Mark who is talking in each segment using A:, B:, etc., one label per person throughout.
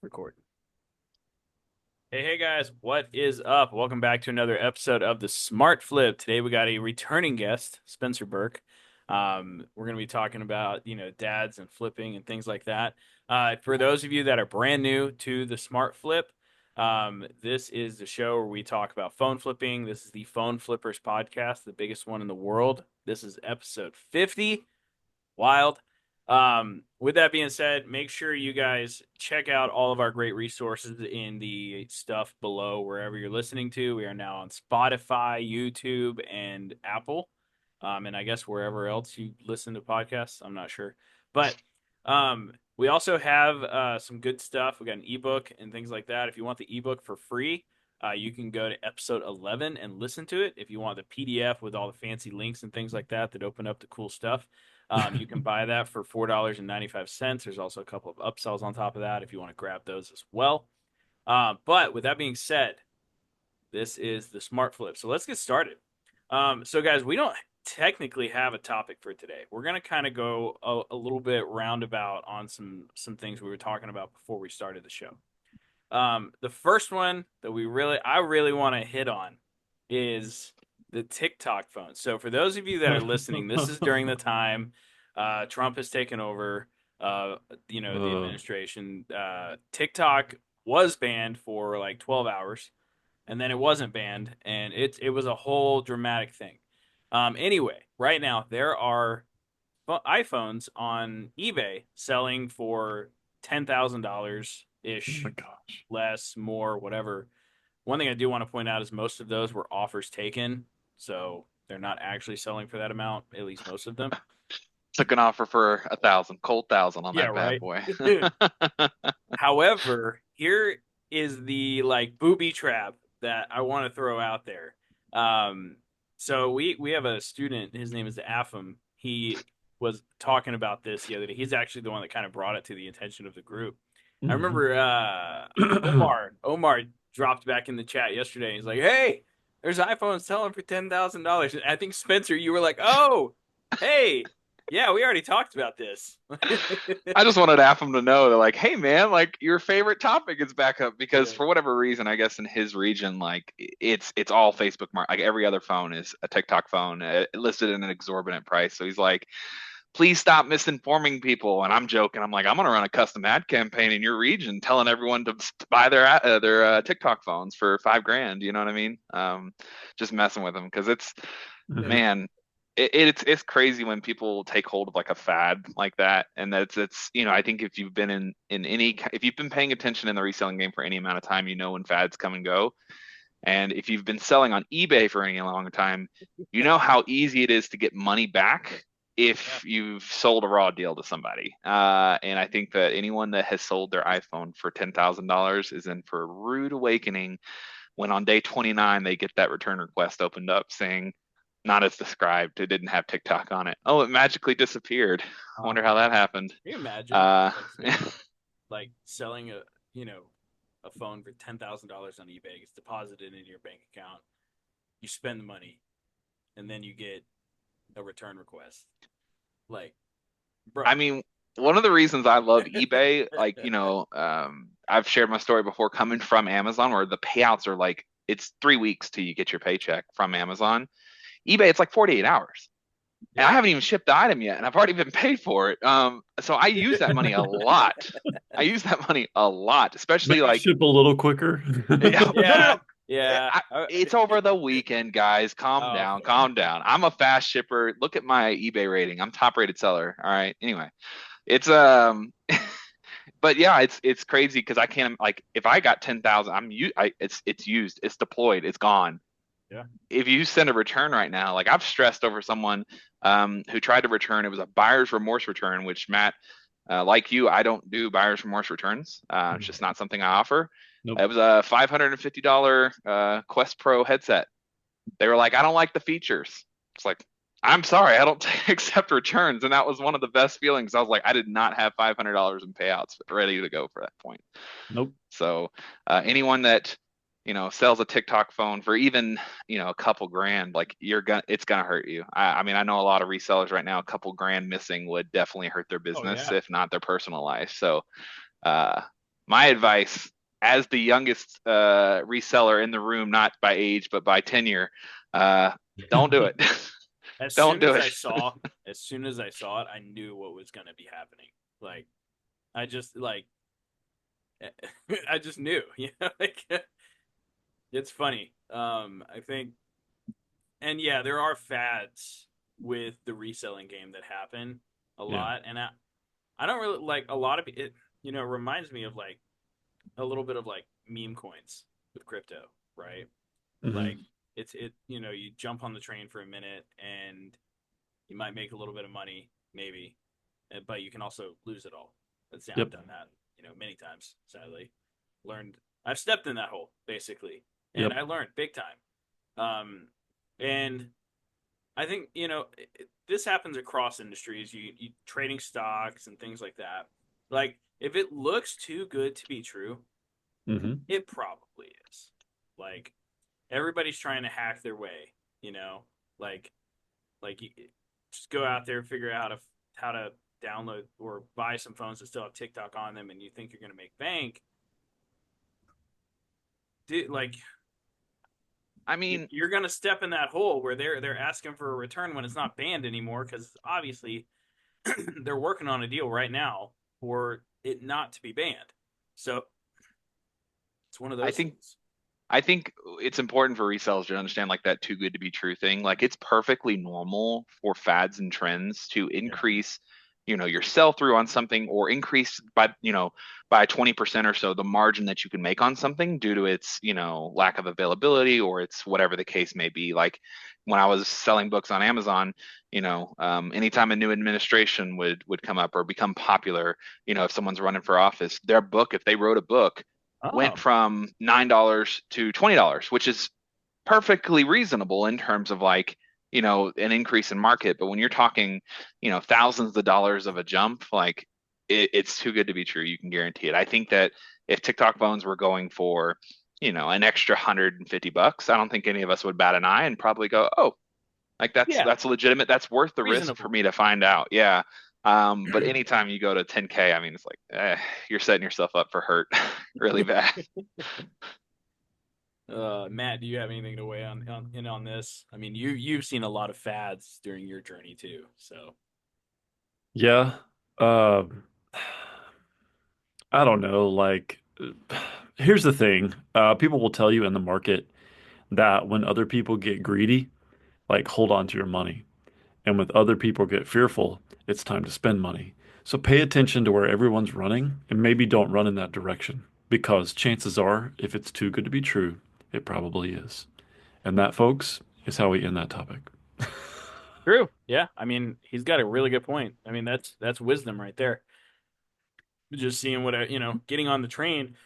A: Recording. Hey guys, what is up? Welcome back to another episode of the Smart Flip. Today we got a returning guest, Spencer Burke. We're going to be talking about, dads and flipping and things like that. For those of you that are brand new to the Smart Flip, this is the show where we talk about phone flipping. This is the Phone Flippers podcast, the biggest one in the world. This is episode 50. Wild. With that being said, make sure you guys check out all of our great resources in the stuff below wherever you're listening to. We are now on Spotify, YouTube, and Apple. And I guess wherever else you listen to podcasts. I'm not sure. But we also have some good stuff. We got an ebook and things like that. If you want the ebook for free, you can go to episode 11 and listen to it. If you want the PDF with all the fancy links and things like that open up the cool stuff, you can buy that for $4.95. There's also a couple of upsells on top of that if you want to grab those as well. But with that being said, this is the Smart Flip. So let's get started. So guys, we don't technically have a topic for today. We're gonna kind of go a little bit roundabout on some things we were talking about before we started the show. The first one that I really want to hit on is the TikTok phone. So for those of you that are listening, this is during the time Trump has taken over, the administration. TikTok was banned for like 12 hours, and then it wasn't banned, and it was a whole dramatic thing. Anyway, right now there are iPhones on eBay selling for $10,000
B: Oh
A: ish,
B: my gosh.
A: less, more, whatever. One thing I do want to point out is most of those were offers taken, so they're not actually selling for that amount. At least most of them.
B: Took an offer for 1,000, cold 1,000 on
A: Yeah,
B: that bad
A: right.
B: boy.
A: However, here is the like booby trap that I want to throw out there. Um, so we have a student. His name is Afam. He was talking about this the other day. He's actually the one that kind of brought it to the attention of the group. I
B: Mhm.
A: remember Omar dropped back in the chat yesterday. He's like, "Hey, there's iPhones selling for $10,000." I think Spencer, you were like, "Oh, hey, yeah, we already talked about this."
B: I just wanted AFM to know that, like, hey man, like your favorite topic is back up because
A: Yeah.
B: for whatever reason, I guess in his region, like it's all Facebook mark. Like every other phone is a TikTok phone listed in an exorbitant price. So he's like, please stop misinforming people. And I'm joking. I'm like, I'm gonna run a custom ad campaign in your region, telling everyone to buy their TikTok phones for 5 grand. You know what I mean? Just messing with them because it's man, it's crazy when people take hold of like a fad like that, and that's I think if you've been in any if you've been paying attention in the reselling game for any amount of time, you know when fads come and go. And if you've been selling on eBay for any long time, you know how easy it is to get money back
A: Yeah.
B: if you've sold a raw deal to somebody. And I think that anyone that has sold their iPhone for $10,000 is in for a rude awakening when on day 29 they get that return request opened up saying, not as described, it didn't have TikTok on it. Oh, it magically disappeared. I
A: Uh,
B: wonder how that happened.
A: Can you imagine
B: Uh,
A: like selling a phone for $10,000 on eBay? It's deposited in your bank account. You spend the money, and then you get a return request. Like,
B: I
A: bro.
B: mean, one of the reasons I love eBay, like, I've shared my story before coming from Amazon where the payouts are like, it's 3 weeks till you get your paycheck from Amazon. eBay, it's like 48 hours. And I
A: Yeah.
B: haven't even shipped the item yet, and I've already been paid for it. So I use that money a lot. I use that money a lot, especially
C: Maybe
B: like,
C: ship a little quicker.
B: yeah, no, no,
A: Yeah.
B: no.
A: Yeah.
B: It's over the weekend, guys. Calm
A: Oh,
B: down,
A: okay.
B: calm down. I'm a fast shipper. Look at my eBay rating. I'm top rated seller. All right. Anyway, it's but yeah, it's crazy because I can't like if I got 10,000, it's used, it's deployed, it's gone.
A: Yeah.
B: If you send a return right now, like I've stressed over someone who tried to return. It was a buyer's remorse return, which Matt, like you, I don't do buyer's remorse returns. It's just not something I offer.
C: Nope.
B: It was a $550 Quest Pro headset. They were like, I don't like the features. It's like, I'm sorry, I don't accept returns. And that was one of the best feelings. I was like, I did not have $500 in payouts ready to go for that point.
C: Nope.
B: So anyone that sells a TikTok phone for even a couple grand, like it's gonna hurt you. I mean, I know a lot of resellers right now. A couple grand missing would definitely hurt their
A: Oh
B: business,
A: yeah.
B: if not their personal life. So uh, my advice as the youngest reseller in the room, not by age but by tenure, uh, don't do it.
A: As
B: Don't
A: soon
B: do
A: as
B: it.
A: I saw, as soon as I saw it, I knew what was going to be happening. Like I just like I just knew, like it's funny. I think, and yeah, there are fads with the reselling game that happen a
C: Yeah.
A: lot, and I don't really like a lot of it. It reminds me of like a little bit of like meme coins with crypto, right? Like
C: Hmm.
A: you jump on the train for a minute and you might make a little bit of money, maybe, but you can also lose it all. Let's say I've
C: Yep.
A: done that, many times. Sadly, learned I've stepped in that hole basically, and
C: Yep.
A: I learned big time. And I think this happens across industries. You trading stocks and things like that. Like if it looks too good to be true,
C: Hmm.
A: it probably is. Like everybody's trying to hack their way, you know, like you just go out there, figure out how to download or buy some phones that still have TikTok on them, and you think you're going to make bank. Dude, like
B: I mean,
A: you're going to step in that hole where they're asking for a return when it's not banned anymore because obviously they're working on a deal right now for it not to be banned. So it's one of
B: I
A: those
B: think
A: things.
B: I think it's important for resellers to understand like that too good to be true thing. Like it's perfectly normal for fads and trends to
A: Yeah.
B: increase, your sell through on something or increase by 20% or so the margin that you can make on something due to its, lack of availability or it's whatever the case may be. Like when I was selling books on Amazon, anytime a new administration would come up or become popular, if someone's running for office, their book, if they wrote a book went
A: Oh,
B: from $9 to $20, which is perfectly reasonable in terms of like, an increase in market. But when you're talking, thousands of dollars of a jump, like it's too good to be true. You can guarantee it. I think that if TikTok phones were going for, an extra $150, I don't think any of us would bat an eye and probably go, oh, like
A: yeah,
B: that's legitimate. That's worth the risk for
A: reasonable.
B: me to find out. Yeah. But anytime you go to 10K, I mean, it's like you're setting yourself up for hurt really bad.
A: Matt, do you have anything to weigh on this? I mean, you've seen a lot of fads during your journey too, so
C: Yeah. Um, I don't know. Like, here's the thing. People will tell you in the market that when other people get greedy, like hold on to your money. And when other people get fearful, it's time to spend money. So pay attention to where everyone's running and maybe don't run in that direction because chances are, if it's too good to be true, it probably is. And that, folks, is how we end that topic.
A: true. Yeah, I mean, he's got a really good point. I mean, that's wisdom right there. Just seeing getting on the train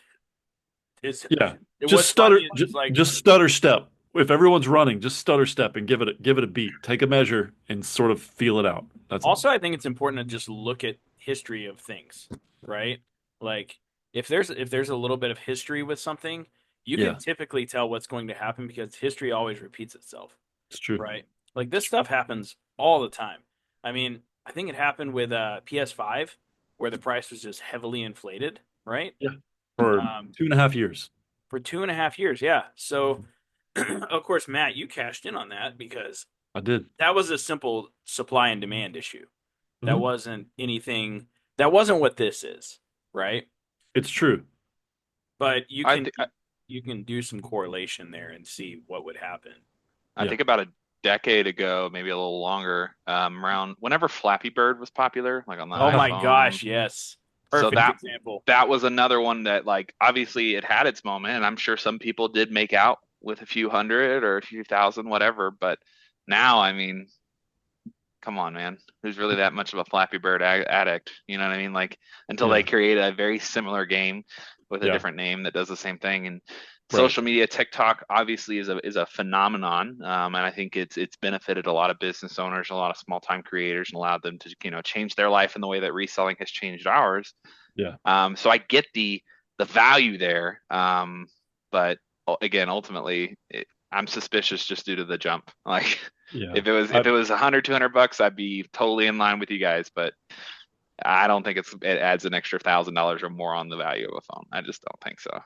A: is
C: Yeah.
A: it
C: Just
A: was
C: stutter,
A: funny is like
C: just stutter step. If everyone's running, just stutter step and give it a beat. Take a measure and sort of feel it out. That's all.
A: also I think it's important to just look at history of things, right? Like if there's a little bit of history with something, you can
C: Yeah,
A: typically tell what's going to happen because history always repeats itself,
C: it's true.
A: right? Like this stuff happens all the time. I mean, I think it happened with PS5 where the price was just heavily inflated, right?
C: Yeah. For
A: Um,
C: 2.5 years.
A: for 2.5 years, yeah. So of course, Matt, you cashed in on that because
C: I did.
A: that was a simple supply and demand issue. That
C: Hmm.
A: wasn't anything. That wasn't what this is, right?
C: It's true.
A: But you
B: I
A: can
B: think
A: you can do some correlation there and see what would happen.
B: I
C: Yeah.
B: think about a decade ago, maybe a little longer, around whenever Flappy Bird was popular, like on the
A: Oh my
B: iPhone.
A: gosh, yes,
B: So
A: perfect
B: that
A: example.
B: that was another one that like obviously it had its moment, and I'm sure some people did make out with a few hundred or a few thousand, whatever. But now, I mean, come on, man. Who's really that much of a Flappy Bird addict? You know what I mean? Like until they
C: Yeah.
B: create a very similar game with a
C: Yeah.
B: different name that does the same thing. And
C: Right.
B: social media, TikTok obviously is a phenomenon, and I think it's benefited a lot of business owners, a lot of small time creators, and allowed them to change their life in the way that reselling has changed ours.
C: Yeah.
B: So I get the value there, but again, ultimately, I'm suspicious just due to the jump. Like
C: Yeah.
B: if it was
C: I
B: if it was 100, $200, I'd be totally in line with you guys. But I don't think it adds an extra $1,000 or more on the value of a phone. I just don't think so.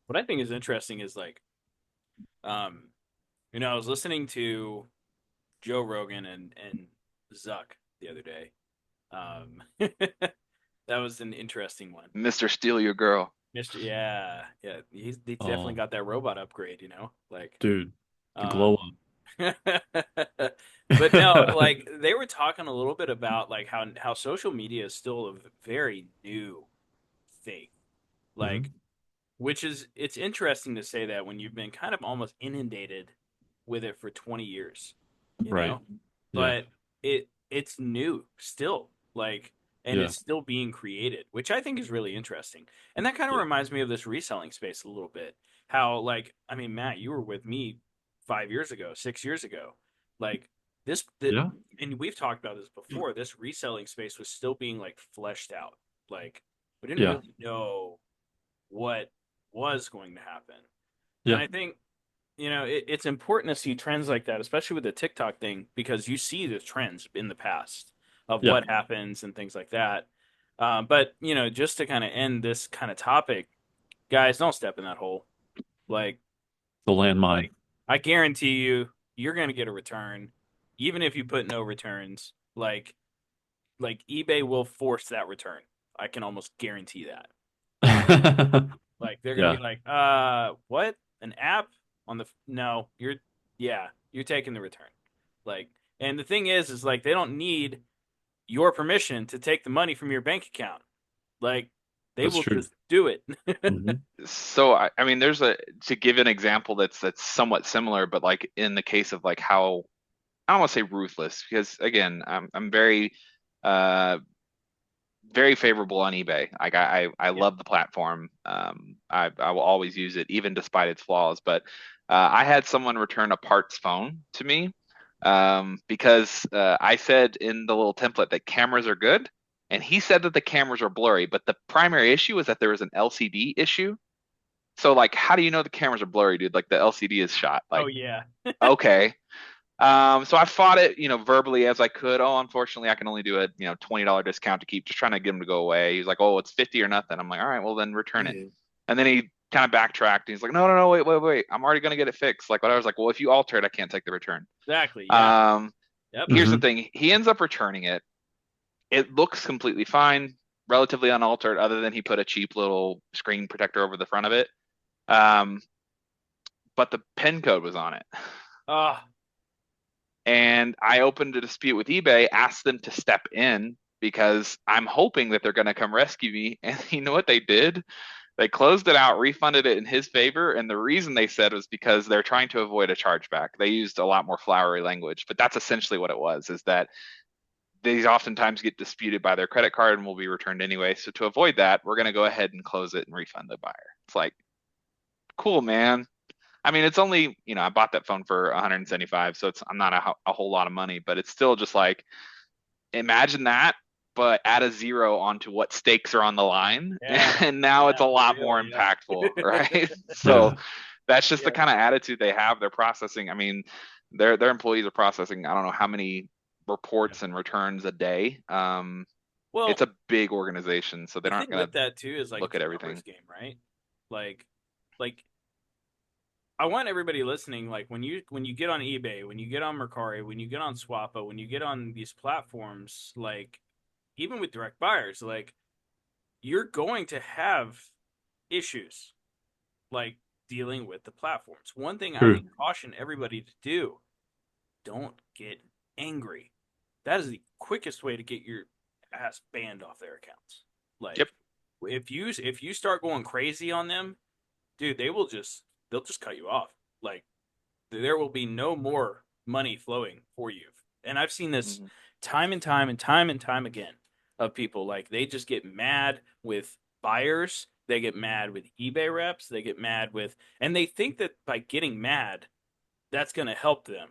A: What I think is interesting is like, um, I was listening to Joe Rogan and Zuck the other day. That was an interesting one.
B: Mr. Steal Your Girl.
A: Mister, yeah, yeah, he's definitely
C: Oh,
A: got that robot upgrade, like,
C: dude, the glow
A: um, but no,
C: up.
A: like they were talking a little bit about like how social media is still a very new thing, like
C: Hmm.
A: which is it's interesting to say that when you've been kind of almost inundated with it for 20 years, you
C: Right.
A: know?
C: Yeah.
A: But it's new still, like, and
C: Yeah.
A: it's still being created, which I think is really interesting. And that kind of
C: Yeah.
A: reminds me of this reselling space a little bit. How, like, I mean, Matt, you were with me 5 years ago, 6 years ago. Like
C: Yeah.
A: and we've talked about this before, this reselling space was still being like fleshed out. Like we didn't
C: Yeah.
A: really know what was going to happen. And
C: Yeah.
A: I think, it's important to see trends like that, especially with the TikTok thing, because you see the trends in the past of
C: Yeah.
A: what happens and things like that. But, just to kind of end this kind of topic, guys, don't step in that hole. Like,
C: The landmine.
A: I guarantee you, you're going to get a return, even if you put no returns. Like eBay will force that return. I can almost guarantee that. Like they're gonna be
C: Yeah.
A: like, what? An app on the no, yeah, you're taking the return. Like, and the thing is like they don't need your permission to take the money from your bank account. Like, they
C: That's
A: will
C: true.
A: just do it.
C: Hmm.
B: So I mean, there's a to give an example that's somewhat similar, but like in the case of like how I don't want to say ruthless because again, I'm uh very favorable on eBay. Like I
A: Yeah.
B: love the platform. I will always use it even despite its flaws. But I had someone return a parts phone to me because I said in the little template that cameras are good, and he said that the cameras are blurry. But the primary issue is that there was an LCD issue. So like, how do you know the cameras are blurry, dude? Like the LCD is shot.
A: Oh
B: Like,
A: yeah.
B: okay. So I fought it, verbally as I could. Oh, unfortunately, I can only do a, $20 discount to keep, just trying to get him to go away. He's like, oh, it's 50 or nothing. I'm like, all right, well then return it.
A: Mhm.
B: And then he kind of backtracked. And he's like, no, no, no, wait, wait, wait. I'm already gonna get it fixed. Like what I was like, well, if you alter it, I can't take the return.
A: Exactly. Yeah.
B: Um,
A: Yep.
B: Here's the
C: Hmm.
B: thing. He ends up returning it. It looks completely fine, relatively unaltered, other than he put a cheap little screen protector over the front of it. Um, but the pin code was on it.
A: Ah.
B: And I opened a dispute with eBay, asked them to step in because I'm hoping that they're going to come rescue me. And you know what they did? They closed it out, refunded it in his favor. And the reason they said was because they're trying to avoid a chargeback. They used a lot more flowery language, but that's essentially what it was, is that these oftentimes get disputed by their credit card and will be returned anyway. So to avoid that, we're going to go ahead and close it and refund the buyer. It's like, cool, man. I mean, it's only, I bought that phone for 175, so it's I'm not a whole lot of money, but it's still just like imagine that, but add a zero onto what stakes are on the line,
A: Yeah.
B: and now it's
A: Yeah.
B: a
A: For
B: lot
A: real.
B: more
A: Yeah.
B: impactful, right? So
C: Yeah.
B: that's just the
A: Yeah.
B: kind of attitude they have. They're processing. I mean, their employees are processing. I don't know how many
A: Yeah.
B: reports and returns a day. It's
A: Well,
B: a big organization, so
A: the
B: they're not
A: thing
B: going
A: with
B: to
A: that too is like
B: look
A: it's
B: at
A: a numbers
B: everything.
A: game, right? Like, like I want everybody listening, like when you get on eBay, when you get on Mercari, when you get on Swappa, when you get on these platforms, like even with direct buyers, like you're going to have issues like dealing with the platforms. One thing I
C: True.
A: would caution everybody to do, don't get angry. That is the quickest way to get your ass banned off their accounts.
B: Yep.
A: Like if you start going crazy on them, dude, they'll just cut you off. Like there will be no more money flowing for you. And I've seen this
B: Mhm.
A: time and time and time and time again of people like they just get mad with buyers, they get mad with eBay reps, they get mad with and they think that by getting mad that's going to help them.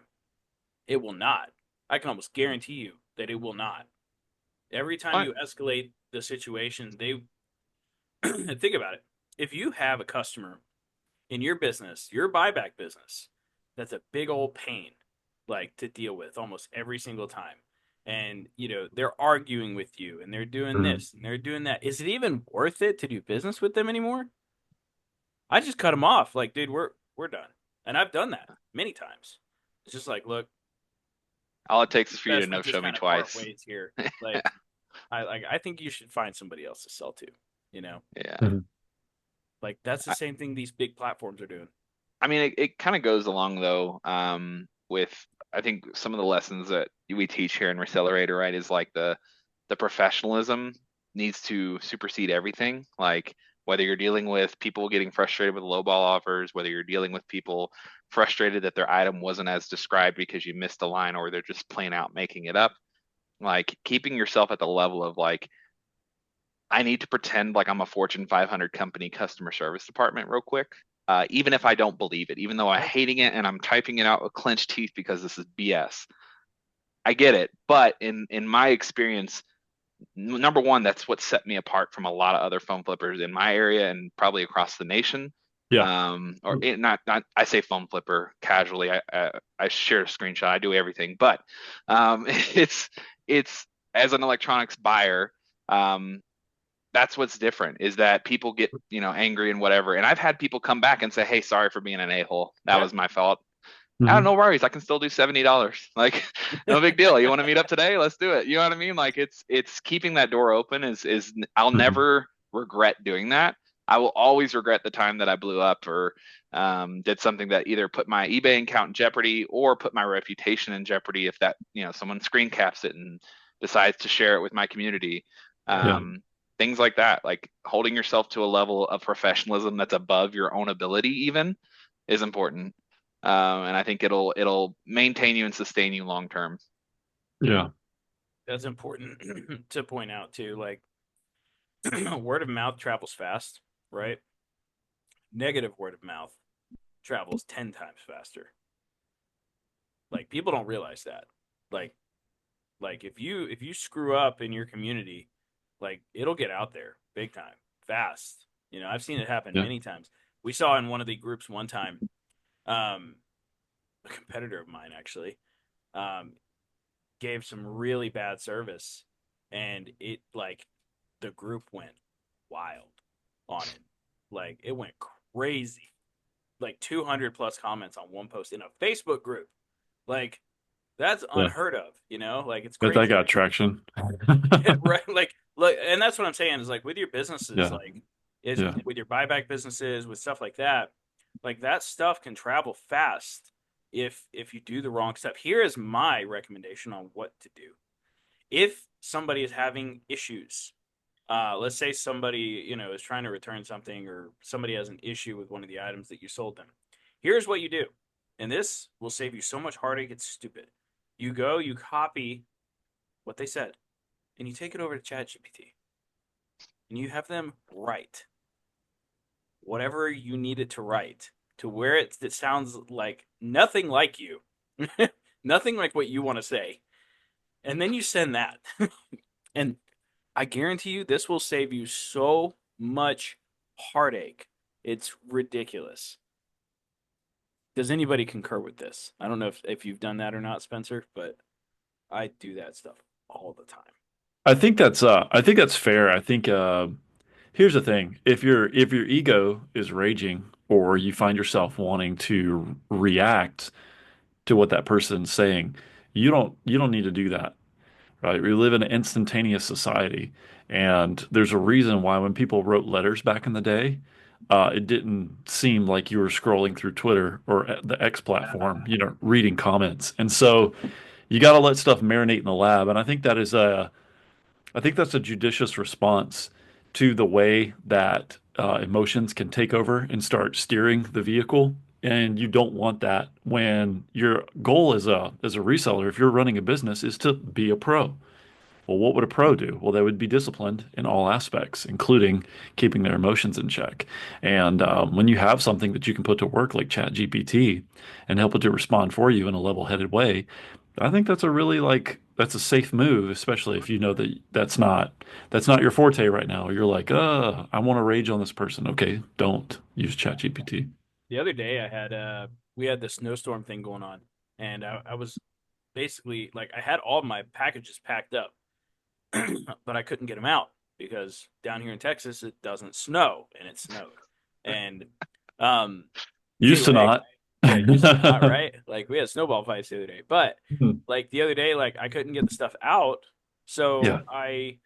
A: It will not. I can almost guarantee you that it will not. Every time
B: Fine.
A: you escalate the situation, they think about it. If you have a customer in your business, your buyback business, that's a big old pain, like to deal with almost every single time. and they're arguing with you and they're doing
C: Mhm.
A: this and they're doing that. Is it even worth it to do business with them anymore? I just cut them off. Like, dude, we're done. And I've done that many times. It's just like, look,
B: All it takes is for you to
A: best we
B: no
A: just
B: show me
A: kind of part
B: twice.
A: ways here. Like, I think you should find somebody else to sell to. You know,
B: Yeah.
C: Mhm.
A: like that's the same thing these big platforms are doing.
B: I mean, it kind of goes along though, with I think some of the lessons that we teach here in Recelerator, right, is like the professionalism needs to supersede everything. Like whether you're dealing with people getting frustrated with lowball offers, whether you're dealing with people frustrated that their item wasn't as described because you missed a line or they're just plain out making it up, like keeping yourself at the level of like I need to pretend like I'm a Fortune 500 company customer service department real quick. Even if I don't believe it, even though I'm
A: Yep.
B: hating it and I'm typing it out with clenched teeth because this is BS. I get it, but in my experience, number one, that's what set me apart from a lot of other phone flippers in my area and probably across the nation.
C: Yeah.
B: Not I say phone flipper casually. I share a screenshot. I do everything, but it's as an electronics buyer. Um, that's what's different is that people get angry and whatever, and I've had people come back and say, hey, sorry for being an a-hole, that
A: Yeah.
B: was my fault. I don't
C: Mhm.
B: know, worries, I can still do $70. Like no big deal, you want to meet up today, let's do it, you know what I mean? Like it's keeping that door open is I'll
C: Mhm.
B: never regret doing that. I will always regret the time that I blew up or did something that either put my eBay account in jeopardy or put my reputation in jeopardy if that someone screen caps it and decides to share it with my community.
A: Yep.
C: Yeah.
B: um, Things like that, like holding yourself to a level of professionalism that's above your own ability even is important. And I think it'll maintain you and sustain you long term.
C: Yeah.
A: That's important to point out too. Like, word of mouth travels fast, right? Negative word of mouth travels 10 times faster. Like, people don't realize that. Like, if you screw up in your community, like, it'll get out there big time, fast. I've seen it happen
C: Yeah.
A: many times. We saw in one of the groups one time, um, a competitor of mine actually, um, gave some really bad service, and it like the group went wild on it. Like, it went crazy. Like 200 plus comments on one post in a Facebook group. Like, that's
C: Yeah.
A: unheard of, Like, it's
C: But that
A: crazy.
C: got traction.
A: Right? Like, look, and that's what I'm saying is like with your businesses,
C: Yeah.
A: like is
C: Yeah.
A: with your buyback businesses, with stuff like that stuff can travel fast if you do the wrong stuff. Here is my recommendation on what to do. If somebody is having issues, let's say somebody is trying to return something, or somebody has an issue with one of the items that you sold them. Here's what you do, and this will save you so much heartache. It's stupid. You go, you copy what they said, and you take it over to ChatGPT, and you have them write whatever you need it to write to where it sounds like nothing like you, nothing like what you want to say, and then you send that. And I guarantee you, this will save you so much heartache. It's ridiculous. Does anybody concur with this? I don't know if you've done that or not, Spencer, but I do that stuff all the time.
C: I think that's fair. I think here's the thing. If your ego is raging or you find yourself wanting to react to what that person's saying, you don't need to do that. Right? We live in an instantaneous society, and there's a reason why when people wrote letters back in the day, it didn't seem like you were scrolling through Twitter or the X platform, reading comments. And so you got to let stuff marinate in the lab. And I think that's a judicious response to the way that emotions can take over and start steering the vehicle. And you don't want that when your goal as a reseller, if you're running a business, is to be a pro. Well, what would a pro do? Well, they would be disciplined in all aspects, including keeping their emotions in check. And when you have something that you can put to work like ChatGPT and help it to respond for you in a level-headed way, I think that's a really that's a safe move, especially if you know that that's not your forte right now. You're like, I want to rage on this person. Okay, don't use ChatGPT.
A: The other day, we had the snowstorm thing going on, and I was basically like I had all my packages packed up, but I couldn't get them out because down here in Texas it doesn't snow and it snowed. And um
C: Used to
A: anyway,
C: not.
A: yeah, it used to not, right? Like we had snowball fights the other day. But
C: Mhm.
A: like the other day, like I couldn't get the stuff out. So
C: Yeah.
A: I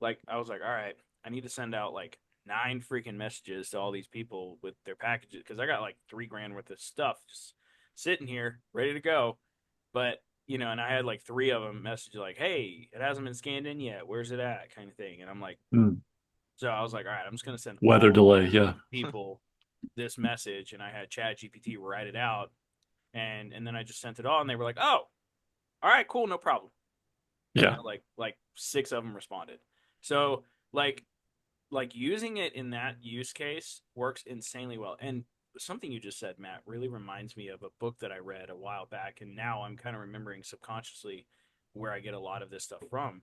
A: was like, all right, I need to send out like 9 freaking messages to all these people with their packages because I got like 3 grand worth of stuff just sitting here ready to go. But and I had like 3 of them message like, "Hey, it hasn't been scanned in yet. Where's it at?" kind of thing. And I'm like,
C: Mm.
A: so I was like, all right, I'm just gonna send
C: Weather
A: all
C: delay. Yeah.
A: people this message, and I had Chat GPT write it out, and then I just sent it all, and they were like, "Oh, all right, cool, no problem."
C: Yeah.
A: Like 6 of them responded. So like using it in that use case works insanely well. And something you just said, Matt, really reminds me of a book that I read a while back, and now I'm kind of remembering subconsciously where I get a lot of this stuff from.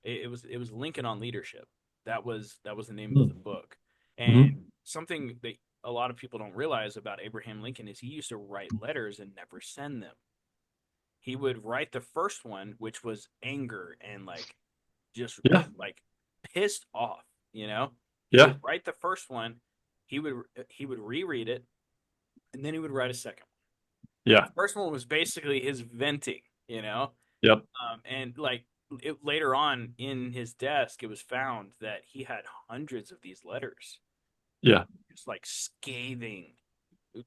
A: It was Lincoln on Leadership. That was the name of the
C: Mm.
A: book. And
C: Hmm.
A: something that a lot of people don't realize about Abraham Lincoln is he used to write letters and never send them. He would write the first one, which was anger and like just
C: Yeah.
A: like pissed off, you know? He would
C: Yeah.
A: write the first one, he would reread it, and then he would write a second one.
C: Yeah.
A: The first one was basically his venting, you know?
C: Yep.
A: And like later on in his desk, it was found that he had hundreds of these letters,
C: Yeah.
A: just like scathing,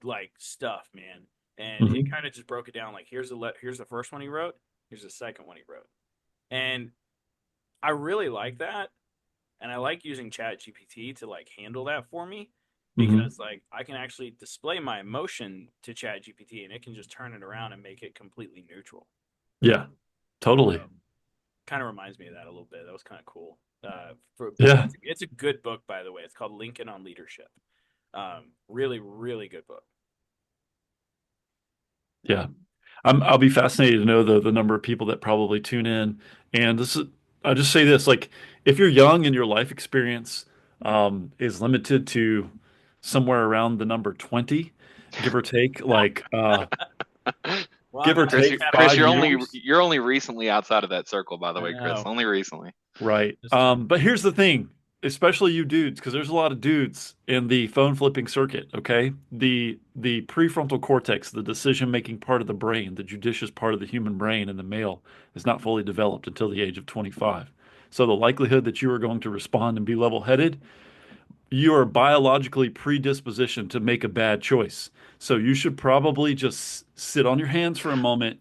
A: like stuff, man. And it
C: Hmm.
A: kind of just broke it down. Like here's the first one he wrote. Here's the second one he wrote. And I really like that. And I like using Chat GPT to like handle that for me
C: Hmm.
A: because like I can actually display my emotion to Chat GPT and it can just turn it around and make it completely neutral.
C: Yeah. Totally.
A: So kind of reminds me of that a little bit. That was kind of cool. But
C: Yeah.
A: it's a good book, by the way. It's called Lincoln on Leadership. Really, really good book.
C: Yeah. I'll be fascinated to know the number of people that probably tune in. And this is, I'll just say this, like if you're young and your life experience is limited to somewhere around the number 20, give or take, like
A: Well, I'm
C: give or
A: not
B: Chris,
A: in the
C: take
B: Chris,
C: five
A: category now.
C: years.
B: you're only recently outside of that circle, by the
A: I
B: way, Chris.
A: know.
B: Only recently.
C: Right.
A: That's true.
C: But here's the thing, especially you dudes, because there's a lot of dudes in the phone flipping circuit, okay? The prefrontal cortex, the decision-making part of the brain, the judicious part of the human brain in the male is not fully developed until the age of 25. So the likelihood that you are going to respond and be level-headed, you are biologically predispositioned to make a bad choice. So you should probably just sit on your hands for a moment,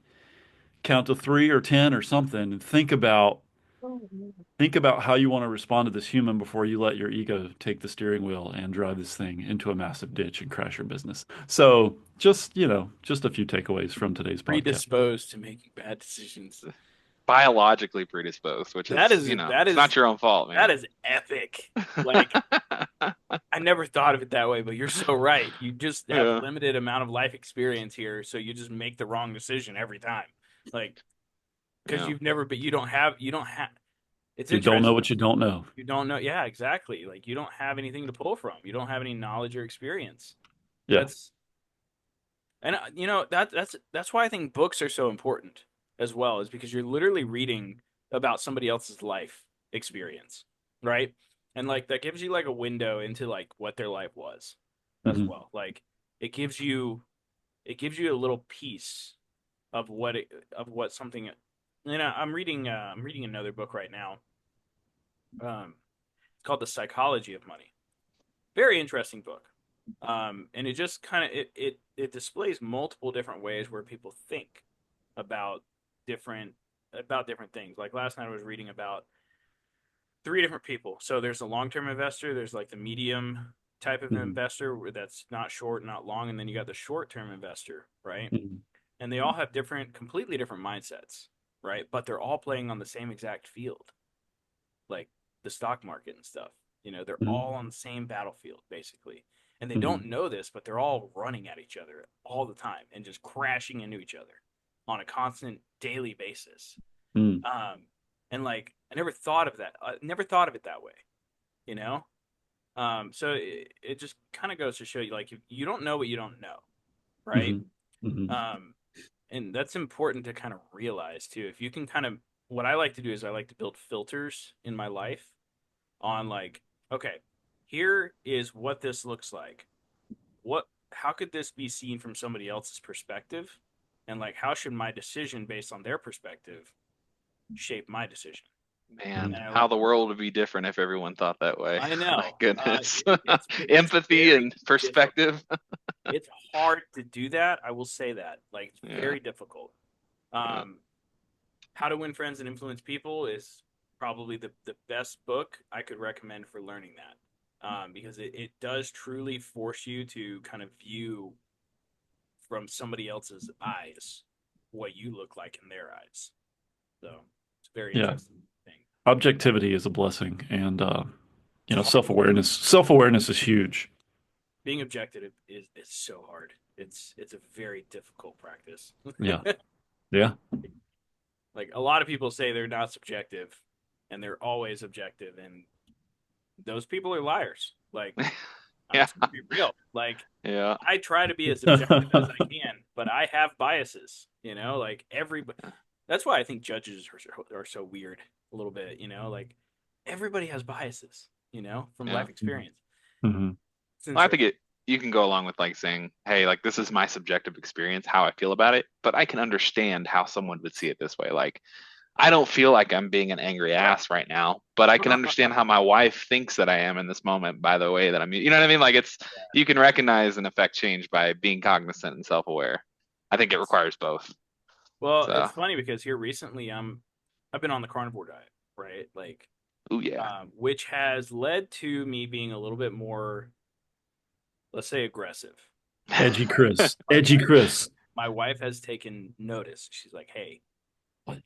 C: count to 3 or 10 or something, and think about how you want to respond to this human before you let your ego take the steering wheel and drive this thing into a massive ditch and crash your business. So just a few takeaways from today's podcast.
A: Predisposed to making bad decisions.
B: Biologically predisposed, which
A: That
B: is,
A: is that
B: it's
A: is
B: not your own fault,
A: that
B: man.
A: is epic. Like I never thought of it that way, but you're so right. You just have
B: Yeah,
A: limited amount of life experience here, so you just make the wrong decision every time. Like because
B: yeah,
A: you've never, but you don't have. It's
C: You don't know
A: interesting.
C: what you don't know.
A: You don't know. Yeah, exactly. Like you don't have anything to pull from. You don't have any knowledge or experience.
C: Yeah.
A: That's and that's why I think books are so important as well, is because you're literally reading about somebody else's life experience, right? And like that gives you like a window into like what their life was as
C: Hmm.
A: well. Like it gives you a little piece of what something. I'm reading another book right now. It's called The Psychology of Money. Very interesting book. And it just kind of it displays multiple different ways where people think about different different things. Like last night I was reading about 3 different people. So there's a long-term investor, there's like the medium type of
C: Hmm.
A: investor that's not short, not long, and then you got the short-term investor, right?
C: Hmm.
A: And they all have completely different mindsets, right? But they're all playing on the same exact field, like the stock market and stuff. They're all
C: Hmm.
A: on the same battlefield basically. And they don't
C: Hmm.
A: know this, but they're all running at each other all the time and just crashing into each other on a constant daily basis.
C: Hmm.
A: Um, and like I never thought of that. I never thought of it that way, you know? So it just kind of goes to show you like you don't know what you don't know, right?
C: Hmm. Hmm.
A: Um, and that's important to kind of realize too. If you can kind of, what I like to do is I like to build filters in my life on like, okay, here is what this looks like. What, how could this be seen from somebody else's perspective? And like, how should my decision based on their perspective shape my decision?
B: Man,
A: And I
B: how
A: like,
B: the world would be different if everyone thought that way.
A: I
B: My
A: know,
B: goodness.
A: it's
B: Empathy
A: very
B: and
A: difficult.
B: perspective.
A: It's hard to do that. I will say that. Like, it's
B: Yeah.
A: very difficult.
B: Yeah.
A: Um, How to Win Friends and Influence People is probably the best book I could recommend for learning that. Because it does truly force you to kind of view from somebody else's eyes what you look like in their eyes. So it's a very
C: Yeah.
A: interesting thing.
C: Objectivity is a blessing, and
A: It's hard.
C: self-awareness is huge.
A: Being objective is so hard. It's a very difficult practice.
C: Yeah. Yeah.
A: Like a lot of people say they're not subjective and they're always objective, and those people are liars. Like, I'm
B: Yeah.
A: just gonna be real. Like,
B: Yeah.
A: I try to be as objective as I can, but I have biases. Like everybody. That's why I think judges are so weird a little bit. Like everybody has biases. From
B: Yeah.
A: life experience.
C: Hmm.
A: It's
B: Well, I think
A: interesting.
B: it you can go along with like saying, hey, like this is my subjective experience, how I feel about it, but I can understand how someone would see it this way. Like I don't feel like I'm being an angry ass right now, but I can understand how my wife thinks that I am in this moment by the way that you know what I mean? Like you can recognize and affect change by being cognizant and self-aware. I think it
A: Yes.
B: requires both.
A: Well,
B: So,
A: it's funny because here recently, I've been on the carnivore diet, right? Like,
B: ooh yeah.
A: which has led to me being a little bit more, let's say, aggressive.
C: Edgy
A: Right?
C: Chris.
A: My
C: Edgy
A: wife,
C: Chris.
A: my wife has taken notice. She's like, "Hey,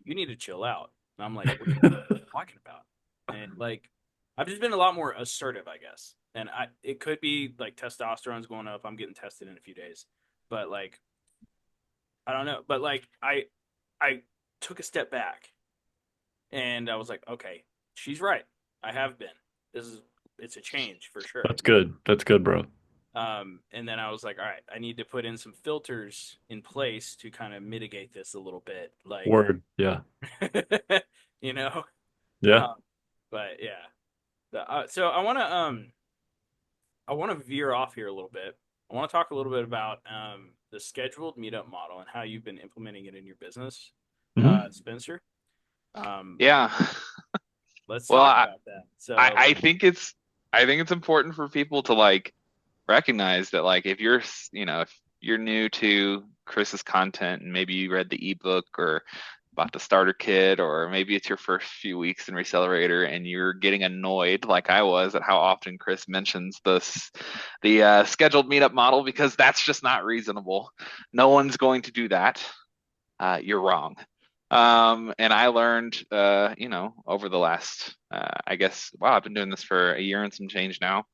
A: you need to chill out." And I'm like, "What are you talking about?" And like, I've just been a lot more assertive, I guess. And it could be like testosterone's going up. I'm getting tested in a few days, but like, I don't know. But like, I took a step back and I was like, okay, she's right. I have been. This is it's a change for sure.
C: That's good. That's good, bro.
A: And then I was like, all right, I need to put in some filters in place to kind of mitigate this a little bit, like,
C: Word. Yeah.
A: you know.
C: Yeah.
A: Um, but yeah, so I want to veer off here a little bit. I want to talk a little bit about the scheduled meetup model and how you've been implementing it in your business,
C: Hmm.
A: Spencer. Um,
B: Yeah.
A: let's
B: Well,
A: talk about that.
B: I
A: So,
B: I think it's important for people to like recognize that like if if you're new to Chris's content and maybe you read the ebook or bought the starter kit or maybe it's your first few weeks in Recelerator and you're getting annoyed like I was at how often Chris mentions the scheduled meetup model because that's just not reasonable. No one's going to do that. You're wrong. And I learned, over the last, I guess, wow, I've been doing this for a year and some change now.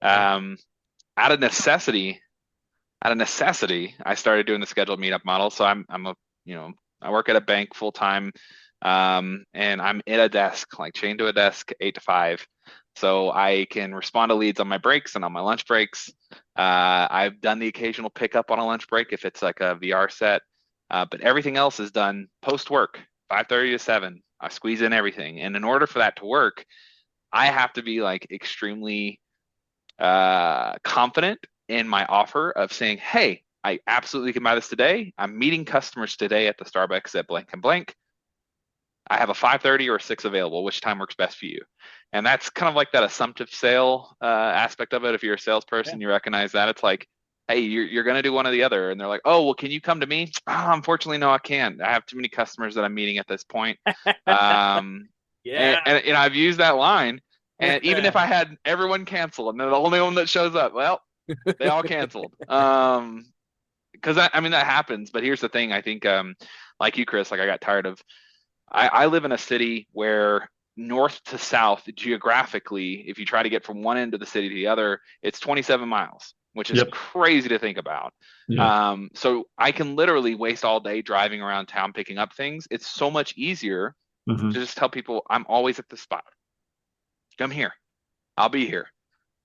A: okay.
B: Um, out of necessity, I started doing the scheduled meetup model. So I work at a bank full time, and I'm at a desk, like chained to a desk, 8 to 5. So I can respond to leads on my breaks and on my lunch breaks. I've done the occasional pickup on a lunch break if it's like a VR set, but everything else is done post work, 5:30 to 7. I squeeze in everything, and in order for that to work, I have to be like extremely confident in my offer of saying, hey, I absolutely can buy this today. I'm meeting customers today at the Starbucks at blank and blank. I have a 5:30 or a 6 available. Which time works best for you? And that's kind of like that assumptive sale aspect of it. If you're a
A: Yeah.
B: salesperson, you recognize that. It's like, hey, you're going to do one or the other. And they're like, oh, well, can you come to me? Oh, unfortunately, no, I can't. I have too many customers that I'm meeting at this point. Um, and,
A: Yeah.
B: and, and I've used that line. And even if I had everyone cancel and they're the only one that shows up, well, they all canceled. Because I mean that happens. But here's the thing: I think, like you, Chris, like I got tired of. I live in a city where north to south, geographically, if you try to get from one end of the city to the other, it's 27 miles, which is
C: Yep.
B: crazy to think about.
C: Yeah.
B: So I can literally waste all day driving around town picking up things. It's so much easier to
C: Hmm.
B: just tell people I'm always at this spot. Come here. I'll be here.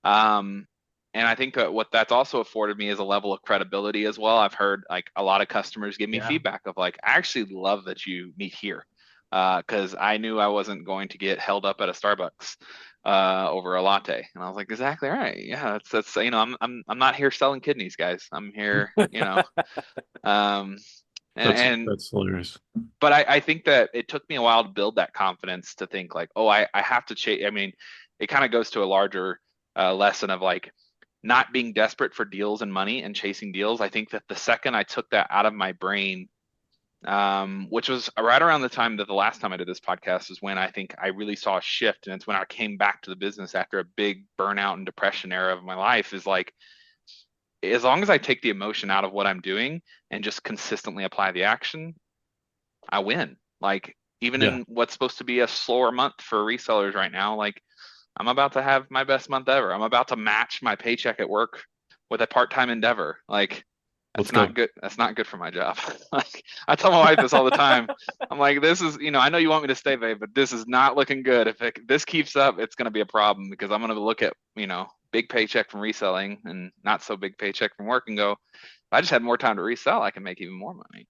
B: Um, and I think that what that's also afforded me is a level of credibility as well. I've heard like a lot of customers give me
A: Yeah.
B: feedback of like, I actually love that you meet here, because I knew I wasn't going to get held up at a Starbucks over a latte, and I was like, exactly right. Yeah, that's I'm not here selling kidneys, guys. I'm here, um, and
C: That's hilarious.
B: but I think that it took me a while to build that confidence to think like, oh, I have to chase. I mean, it kind of goes to a larger lesson of like not being desperate for deals and money and chasing deals. I think that the second I took that out of my brain, which was right around the time that the last time I did this podcast is when I think I really saw a shift. And it's when I came back to the business after a big burnout and depression era of my life is like, as long as I take the emotion out of what I'm doing and just consistently apply the action, I win. Like even
C: Yeah.
B: in what's supposed to be a slower month for resellers right now, like I'm about to have my best month ever. I'm about to match my paycheck at work with a part-time endeavor. Like
C: Let's
B: that's not
C: go.
B: good. That's not good for my job. Like I tell my wife this all the time. I'm like, this is, I know you want me to stay, babe, but this is not looking good. If this keeps up, it's going to be a problem because I'm going to look at, big paycheck from reselling and not so big paycheck from work and go, if I just had more time to resell, I can make even more money.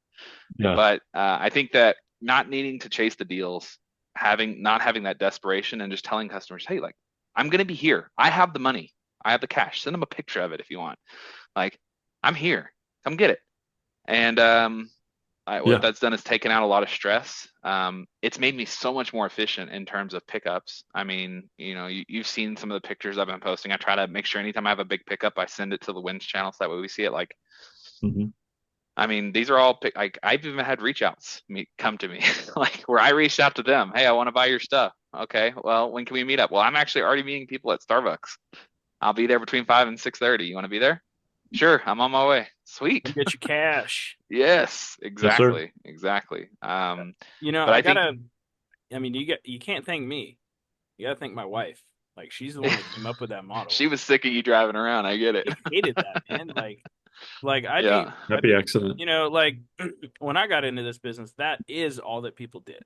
C: Yeah.
B: But I think that not needing to chase the deals, not having that desperation, and just telling customers, hey, like I'm going to be here. I have the money. I have the cash. Send them a picture of it if you want. Like I'm here. Come get it. And what
C: Yeah.
B: that's done is taken out a lot of stress. It's made me so much more efficient in terms of pickups. I mean, you've seen some of the pictures I've been posting. I try to make sure anytime I have a big pickup, I send it to the wins channel so that way we see it. Like
C: Hmm.
B: I mean, these are all like I've even had reach outs come to me, like where I reached out to them. Hey, I want to buy your stuff. Okay, well, when can we meet up? Well, I'm actually already meeting people at Starbucks. I'll be there between 5 and 6:30. You want to be there? Sure, I'm on my way.
A: Come
B: Sweet.
A: get your cash.
B: Yes,
C: Yes, sir.
B: exactly, exactly. But
A: I
B: I think
A: gotta. I mean, you can't thank me. You gotta thank my wife. Like she's the one that came up with that
B: she
A: model.
B: was sick of you driving around. I get it.
A: She hated that, man. Like
B: Yeah.
A: I'd
C: Happy
A: be,
C: accident.
A: like when I got into this business, that is all that people did.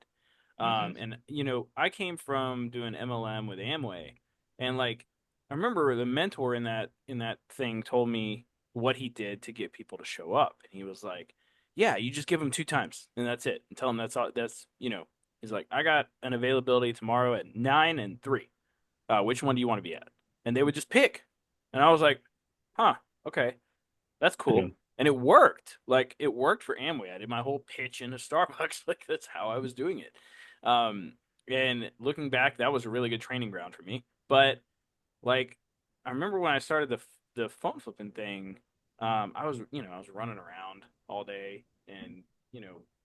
B: Hmm.
A: And I came from doing MLM with Amway, and like I remember the mentor in that thing told me what he did to get people to show up, and he was like, "Yeah, you just give them two times, and that's it, and tell them that's all. He's like, I got an availability tomorrow at 9 and 3. Which one do you want to be at?" And they would just pick, and I was like, "Huh, okay." That's
C: Yeah.
A: cool. And it worked. Like it worked for Amway. I did my whole pitch into Starbucks. Like that's how I was doing it. Um, and looking back, that was a really good training ground for me. But like, I remember when I started the phone flipping thing. I was running around all day, and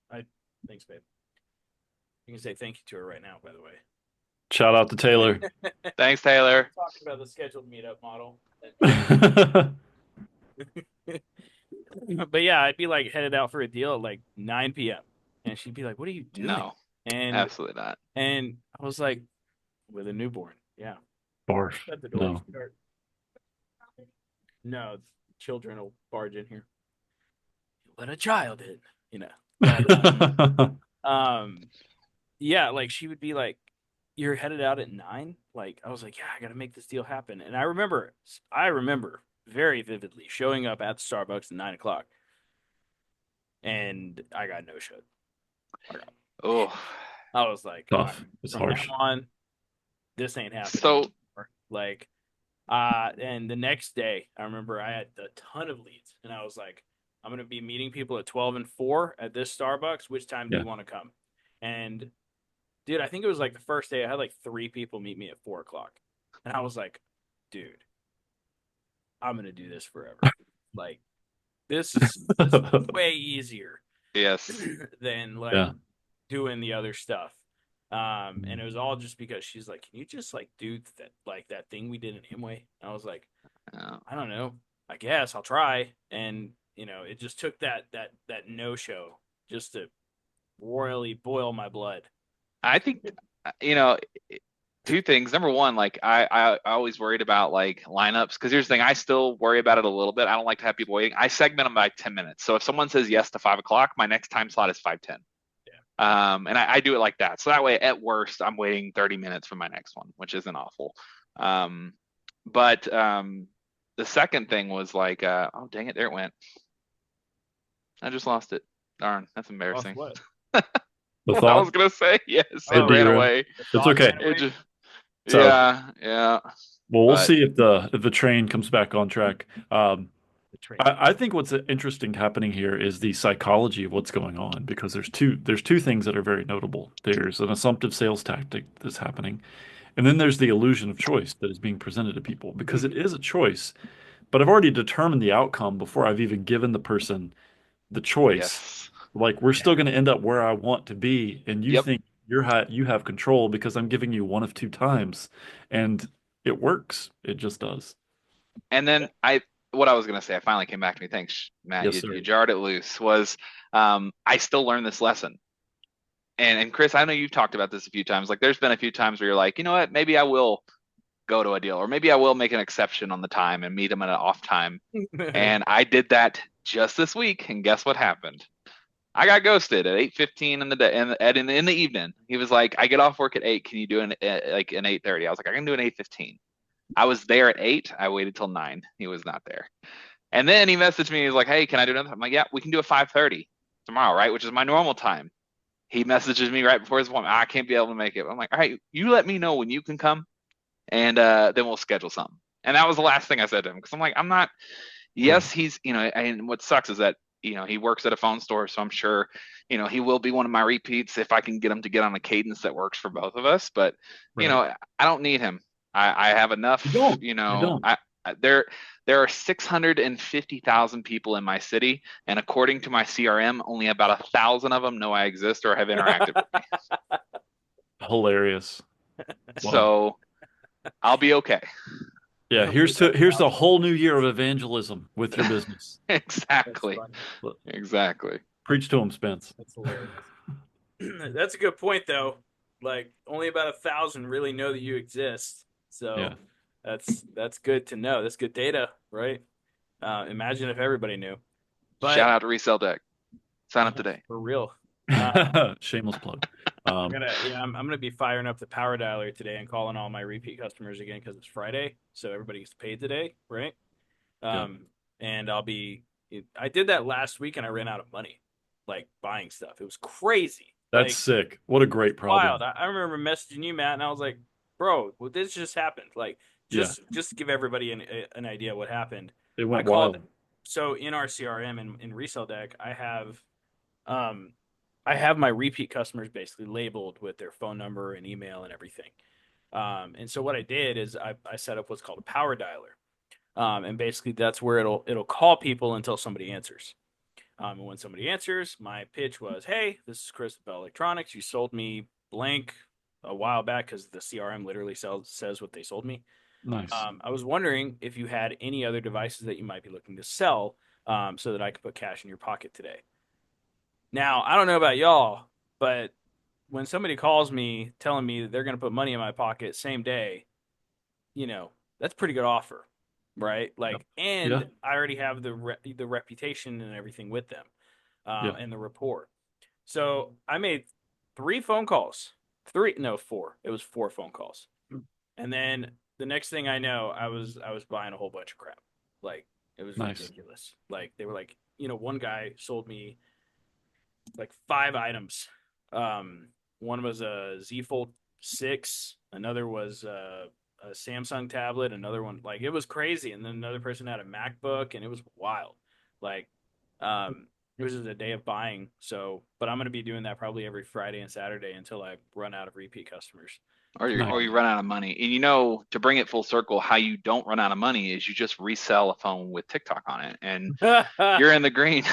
A: I thanks, babe. You can say thank you to her right now, by the way.
C: Shout out to Taylor.
B: Thanks, Taylor.
A: Talking about the scheduled meetup model. But yeah, I'd be like headed out for a deal at like 9 p.m. and she'd be like, "What are you doing?"
B: No,
A: And
B: absolutely not.
A: I was like, "With a newborn." Yeah.
C: Barf.
A: Shut the door,
C: No.
A: sweetheart. No, children will barge in here. Let a child in, But um yeah, like she would be like, "You're headed out at 9?" Like I was like, "Yeah, I got to make this deal happen." And I remember very vividly showing up at Starbucks at 9 o'clock, and I got no showed.
B: Oh,
A: I was like, all right,
C: Tough. It's
A: from now
C: harsh.
A: on, this ain't happening
B: so
A: anymore. Like, and the next day, I remember I had a ton of leads, and I was like, I'm gonna be meeting people at 12 and 4 at this Starbucks. Which time do
C: Yeah.
A: you want to come? And dude, I think it was like the first day I had like 3 people meet me at 4 o'clock, and I was like, dude, I'm gonna do this forever. Like, this is way easier
B: yes.
A: than like
C: Yeah.
A: doing the other stuff. And it was all just because she's like, "Can you just like do that thing we did in Amway?" And I was like,
B: Yeah.
A: "I don't know. I guess I'll try." And it just took that no show just to royally boil my blood.
B: I think you know two things. Number one, like I always worried about like lineups because here's the thing. I still worry about it a little bit. I don't like to have people waiting. I segment them by 10 minutes. So if someone says yes to 5 o'clock, my next time slot is 5:10.
A: Yeah.
B: And I do it like that. So that way, at worst, I'm waiting 30 minutes for my next one, which isn't awful. Um, but the second thing was like, oh dang it, there it went. I just lost it. Darn, that's
A: Lost
B: embarrassing.
A: what?
C: The
B: What I was
C: thought,
B: gonna say, yes,
C: the
B: it
A: Oh,
B: ran
C: derail.
B: away.
A: the
C: It's
A: thought ran
C: okay.
B: It
A: away.
B: just,
C: So,
B: yeah.
C: well, we'll
B: But
C: see if the train comes back on track.
A: The train.
C: I think what's interesting happening here is the psychology of what's going on because there's two things that are very notable. There's an assumptive sales tactic that's happening, and then there's the illusion of choice that is being presented to people because it is a choice, but I've already determined the outcome before I've even given the person the choice.
B: yes,
C: Like we're still
A: Yeah.
C: going to end up where I want to be, and you
B: yep.
C: think you have control because I'm giving you one of two times, and it works. It just does.
B: And
A: Yeah.
B: then what I was gonna say, I finally came back to me. Thanks, Matt.
C: Yes,
B: You
C: sir.
B: jarred it loose. Was I still learned this lesson? And Chris, I know you've talked about this a few times. Like, there's been a few times where you're like, you know what, maybe I will go to a deal, or maybe I will make an exception on the time and meet them at an off time. And I did that just this week, and guess what happened? I got ghosted at 8:15 in the day, in the evening. He was like, "I get off work at 8. Can you do an 8:30?" I was like, "I can do an 8:15." I was there at 8. I waited till 9. He was not there. And then he messaged me. He's like, "Hey, can I do another?" I'm like, "Yeah, we can do a 5:30 tomorrow, right? Which is my normal time." He messages me right before his appointment. I can't be able to make it. I'm like, "All right, you let me know when you can come, and then we'll schedule something." And that was the last thing I said to him because I'm like, I'm not.
C: Right.
B: Yes, he's, and what sucks is that, he works at a phone store, so I'm sure, he will be one of my repeats if I can get him to get on a cadence that works for both of us. But,
C: Right.
B: I don't need him. I have
C: You
B: enough,
C: don't. You don't.
B: there are 650,000 people in my city, and according to my CRM, only about 1,000 of them know I exist or have interacted with me.
C: Hilarious. Well,
B: So I'll be okay.
C: yeah,
A: Only about
C: here's the
A: 1,000.
C: whole new year of evangelism with your business.
A: That's
B: Exactly.
A: funny.
C: Look,
B: Exactly.
C: preach to him, Spence.
A: That's hilarious. That's a good point, though. Like, only about 1,000 really know that you exist.
C: Yeah.
A: So that's good to know. That's good data, right? Imagine if everybody knew.
B: Shout
A: But
B: out to Resell Deck. Sign up
A: yeah,
B: today.
A: for real. Uh,
C: Shameless plug.
A: I'm gonna yeah, I'm gonna be firing up the power dialer today and calling all my repeat customers again because it's Friday, so everybody gets paid today, right?
C: Yeah.
A: And I did that last week and I ran out of money, like buying stuff. It was crazy.
C: That's
A: Like,
C: sick. What a
A: it was
C: great
A: wild.
C: problem.
A: I remember messaging you, Matt, and I was like, bro, well, this just happened. Like,
C: Yeah.
A: just to give everybody an idea what happened.
C: It
A: I
C: went
A: called,
C: wild.
A: so in our CRM in Resell Deck, um, I have my repeat customers basically labeled with their phone number and email and everything. And so what I did is I set up what's called a power dialer. And basically that's where it'll call people until somebody answers. And when somebody answers, my pitch was, "Hey, this is Chris at Bell Electronics. You sold me blank a while back because the CRM literally says what they sold me.
C: Nice.
A: I was wondering if you had any other devices that you might be looking to sell, so that I could put cash in your pocket today." Now, I don't know about y'all, but when somebody calls me telling me that they're going to put money in my pocket same day, that's a pretty good offer, right?
C: Yep.
A: Like,
C: Yeah.
A: and I already have the reputation and everything with them,
C: Yeah.
A: and the rapport. So I made 3 phone calls. Three, no, four. It was 4 phone calls, and then the next thing I know, I was buying a whole bunch of crap. Like, it was
C: Nice.
A: ridiculous. Like, they were like, one guy sold me like 5 items. Um, One was a Z Fold 6. Another was a Samsung tablet. Another one, like, it was crazy. And then another person had a MacBook, and it was wild. Like, it was just a day of buying. So, but I'm gonna be doing that probably every Friday and Saturday until I run out of repeat customers.
C: Nice.
B: Or you run out of money. And to bring it full circle, how you don't run out of money is you just resell a phone with TikTok on it, and you're in the green.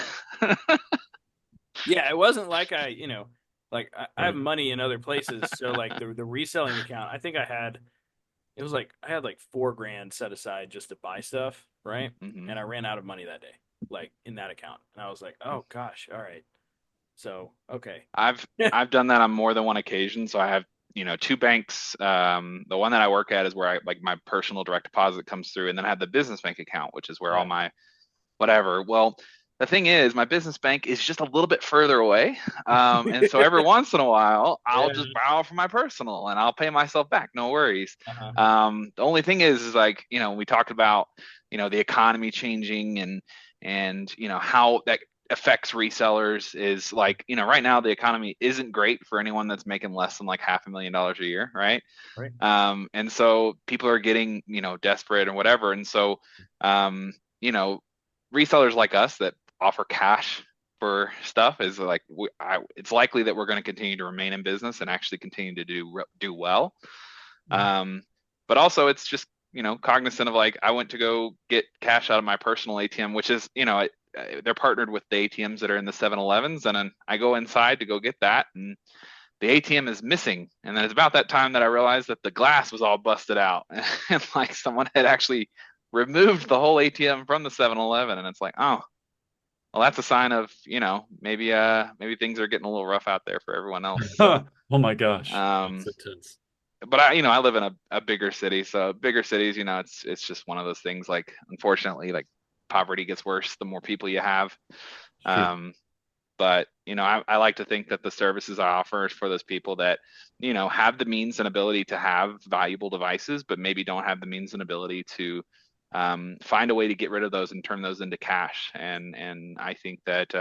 A: Yeah, it wasn't like like I have
C: Right.
A: money in other places. So like the reselling account, I think it was like I had like 4 grand set aside just to buy stuff, right?
B: hmm
A: And I ran out of money that day, like in that account. And I was like, oh gosh, all right. So, okay.
B: I've I've done that on more than one occasion. So I have, two banks. The one that I work at is where I like my personal direct deposit comes through, and then I have the business bank account, which is where all
A: Yeah.
B: my whatever. Well, the thing is, my business bank is just a little bit further away. And so every once in a while, I'll
A: Yeah.
B: just borrow from my personal and I'll pay myself back. No worries.
A: Uh-huh.
B: The only thing is like, we talked about, the economy changing and how that affects resellers is like, right now the economy isn't great for anyone that's making less than like $500,000 a year, right?
A: Right.
B: And so people are getting, desperate and whatever. And so, um, you know, resellers like us that offer cash for stuff is like, it's likely that we're going to continue to remain in business and actually continue to do well.
A: Mhm.
B: Um, but also it's just, cognizant of like, I went to go get cash out of my personal ATM, which is, they're partnered with the ATMs that are in the 7-Elevens. And then I go inside to go get that. And the ATM is missing. And then it's about that time that I realized that the glass was all busted out. And like someone had actually removed the whole ATM from the 7-Eleven. And it's like, oh, well, that's a sign of, maybe things are getting a little rough out there for everyone else. So,
C: Oh my gosh. That's
B: um,
C: intense.
B: but I live in a bigger city. So bigger cities, it's just one of those things. Like, unfortunately, like poverty gets worse the more people you have.
C: It's true.
B: Um, but I like to think that the services I offer is for those people that have the means and ability to have valuable devices, but maybe don't have the means and ability to find a way to get rid of those and turn those into cash. And I think that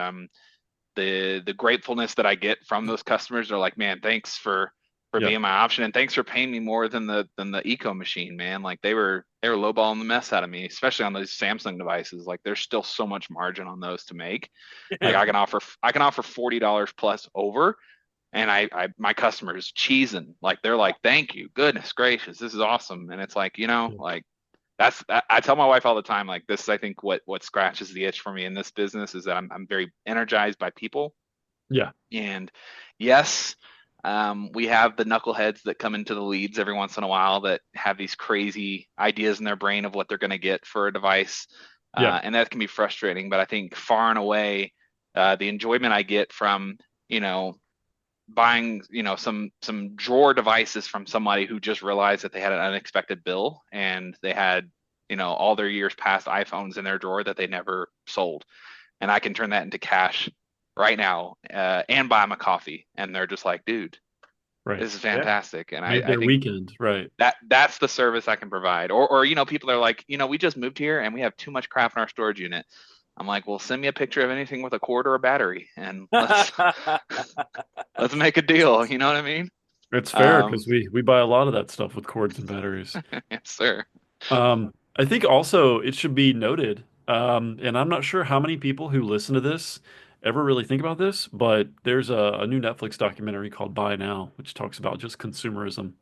B: the gratefulness that I get from those customers are like, man, thanks for
C: Yeah.
B: being my option, and thanks for paying me more than the eco machine, man. Like they were lowballing the mess out of me, especially on those Samsung devices. Like there's still so much margin on those to make. Like
C: Yeah.
B: I can offer $40 plus over, and I my customers cheesing. Like they're like, thank you, goodness gracious, this is awesome. And it's like,
C: Yeah.
B: like I tell my wife all the time, like this is, I think, what scratches the itch for me in this business is that I'm very energized by people.
C: Yeah.
B: And yes, we have the knuckleheads that come into the leads every once in a while that have these crazy ideas in their brain of what they're going to get for a device.
C: Yeah.
B: And that can be frustrating. But I think far and away, the enjoyment I get from, you know, buying, some drawer devices from somebody who just realized that they had an unexpected bill and they had, all their years past iPhones in their drawer that they never sold, and I can turn that into cash right now, and buy them a coffee, and they're just like, dude,
C: Right.
B: this is
A: Yeah.
B: fantastic. And I,
C: Made
B: I
C: their
B: think
C: weekend. Right.
B: that's the service I can provide. Or people are like, we just moved here and we have too much crap in our storage unit. I'm like, well, send me a picture of anything with a cord or a battery, and let's make a
A: That's
B: deal. You
A: awesome.
B: know what I mean?
C: It's fair
B: Um,
C: because we buy a lot of that stuff with cords and batteries.
B: yes, sir.
C: I think also it should be noted, and I'm not sure how many people who listen to this ever really think about this, but there's a new Netflix documentary called Buy Now, which talks about just consumerism.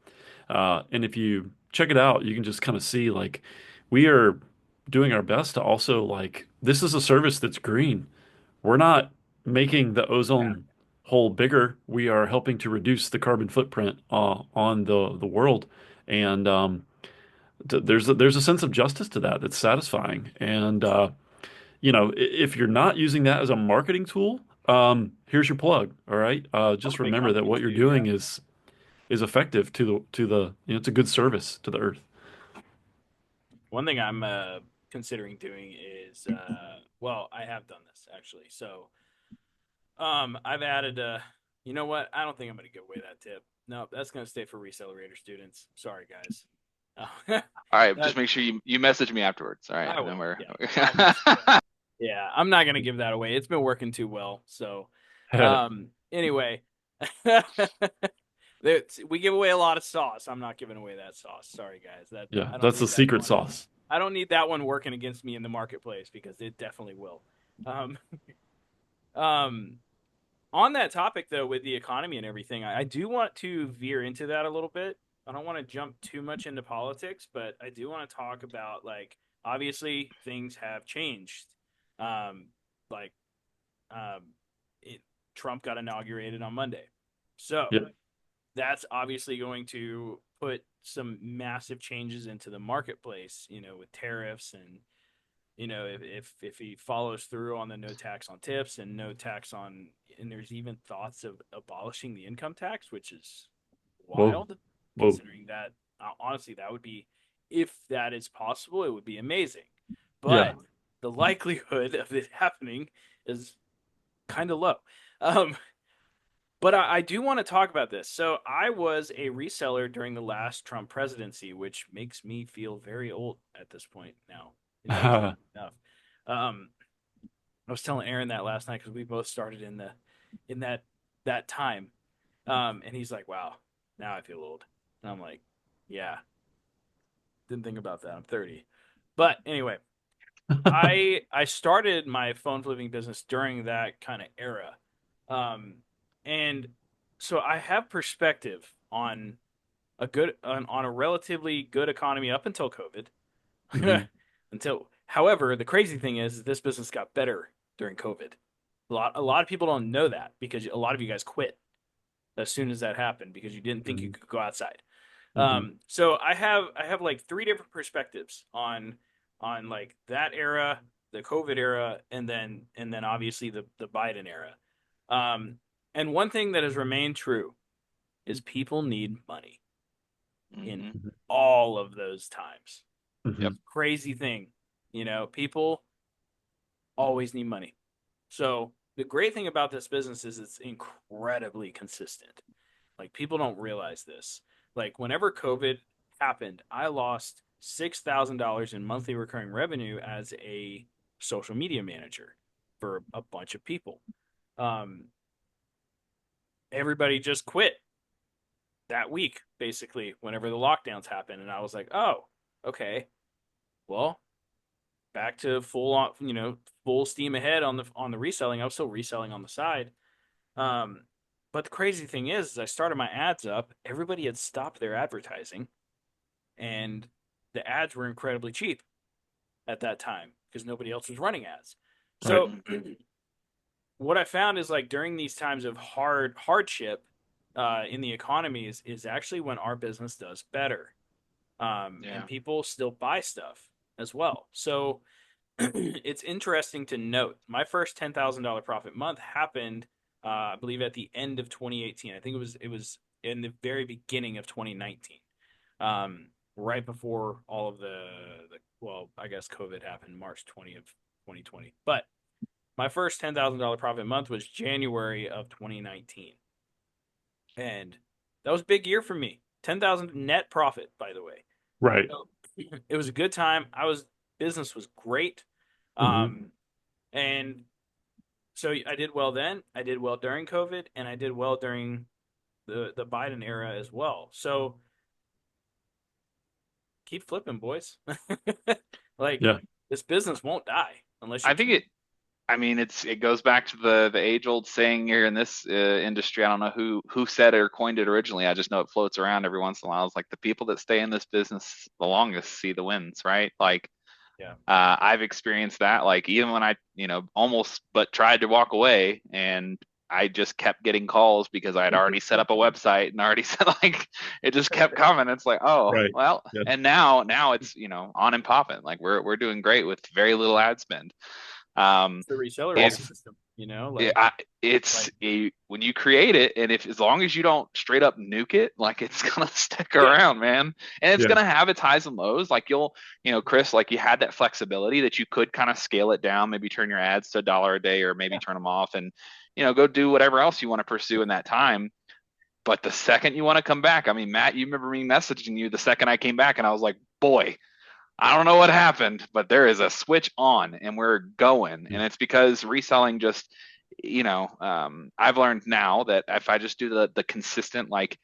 C: And if you check it out, you can just kind of see like we are doing our best to also like this is a service that's green. We're not making the
A: Yeah.
C: ozone hole bigger. We are helping to reduce the carbon footprint on the world. And there's a sense of justice to that that's satisfying. And if you're not using that as a marketing tool, here's your plug. All right,
A: I'm
C: just
A: a big
C: remember that
A: company
C: what you're
A: too. Yeah.
C: doing is effective to the it's a good service to the earth.
A: One thing I'm considering doing is, well, I have done this actually. So, I've added, you know what? I don't think I'm going to give away that tip. No, that's going to stay for Recelerator students. Sorry, guys. Oh,
B: All right, just
A: that
B: make sure you message me afterwards. All right,
A: I
B: and then
A: will.
B: we're
A: Yeah, I'll message you. Yeah, I'm not going to give that away. It's been working too well. So, anyway, we give away a lot of sauce. I'm not giving away that sauce. Sorry, guys. That
C: Yeah,
A: I don't
C: that's the
A: need that
C: secret
A: one.
C: sauce.
A: I don't need that one working against me in the marketplace because it definitely will. Um, um, on that topic though, with the economy and everything, I do want to veer into that a little bit. I don't want to jump too much into politics, but I do want to talk about, like, obviously things have changed. Um, like um, it, Trump got inaugurated on Monday, so
C: Yeah.
A: that's obviously going to put some massive changes into the marketplace. With tariffs and if he follows through on the no tax on tips and no tax on, and there's even thoughts of abolishing the income tax, which is
C: Whoa.
A: wild,
C: Whoa.
A: considering that, honestly, that would be, if that is possible, it would be amazing.
C: Yeah.
A: But the likelihood of it happening is kind of low. Um, but I do want to talk about this. So I was a reseller during the last Trump presidency, which makes me feel very old at this point now. enough. Um, I was telling Aaron that last night because we both started in that time. And he's like, "Wow, now I feel old." And I'm like, "Yeah, didn't think about that. I'm 30." But anyway, I started my phone flipping business during that kind of era, um, and so I have perspective on on a relatively good economy up until COVID.
C: Hmm.
A: However, the crazy thing is this business got better during COVID. A lot of people don't know that because a lot of you guys quit as soon as that happened because you didn't think you
C: Hmm.
A: could go outside.
C: Hmm.
A: So I have like three different perspectives on like that era, the COVID era, and then obviously the Biden era. Um, and one thing that has remained true is people need money in
B: Hmm.
A: all of those times.
B: Yep.
C: Hmm.
A: Crazy thing, people always need money. So the great thing about this business is it's incredibly consistent. Like people don't realize this. Like whenever COVID happened, I lost $6,000 in monthly recurring revenue as a social media manager for a bunch of people. Um, Everybody just quit that week, basically, whenever the lockdowns happened, and I was like, oh, okay, well, back to full on, full steam ahead on the reselling. I was still reselling on the side. Um, but the crazy thing is I started my ads up. Everybody had stopped their advertising, and the ads were incredibly cheap at that time because nobody else was running ads.
C: Right.
A: So what I found is like during these times of hardship in the economy is actually when our business does better, and
B: Yeah.
A: people still buy stuff as well. So it's interesting to note my first $10,000 profit month happened, I believe, at the end of 2018. I think it was in the very beginning of 2019, right before all of the well, I guess COVID happened March 20 of 2020. But my first $10,000 profit month was January of 2019, and that was a big year for me. 10,000 net profit, by the way.
C: Right.
A: So it was a good time. Business was great.
C: Hmm.
A: Um, and so I did well then. I did well during COVID, and I did well during the Biden era as well. So keep flipping, boys. Like
C: Yeah.
A: this business won't die unless you
B: I think
A: keep.
B: it goes back to the age old saying here in this industry. I don't know who said it or coined it originally. I just know it floats around every once in a while. It's like the people that stay in this business the longest see the wins, right? Like
A: Yeah,
B: I've experienced that. Like even when I, almost but tried to walk away, and I just kept getting calls because I had already set up a website and already said like it just kept coming. It's like, oh
C: Right.
B: well,
C: Yeah.
B: and now it's on and popping. Like we're doing great with very little ad spend. Um,
A: it's the reseller
C: Awesome.
A: system. You know,
B: it,
A: like
B: I, it's
A: like
B: when you create it, and if as long as you don't straight up nuke it, like it's gonna stick
A: yeah,
B: around, man. And it's
C: Yeah.
B: gonna have its highs and lows. Like Chris, like you had that flexibility that you could kind of scale it down, maybe turn your ads to $1 a day, or maybe turn them off, and go do whatever else you want to pursue in that time. But the second you want to come back, I mean, Matt, you remember me messaging you the second I came back, and I was like, boy, I don't know what happened, but there is a switch on and we're going. And it's because reselling just, I've learned now that if I just do the consistent, like,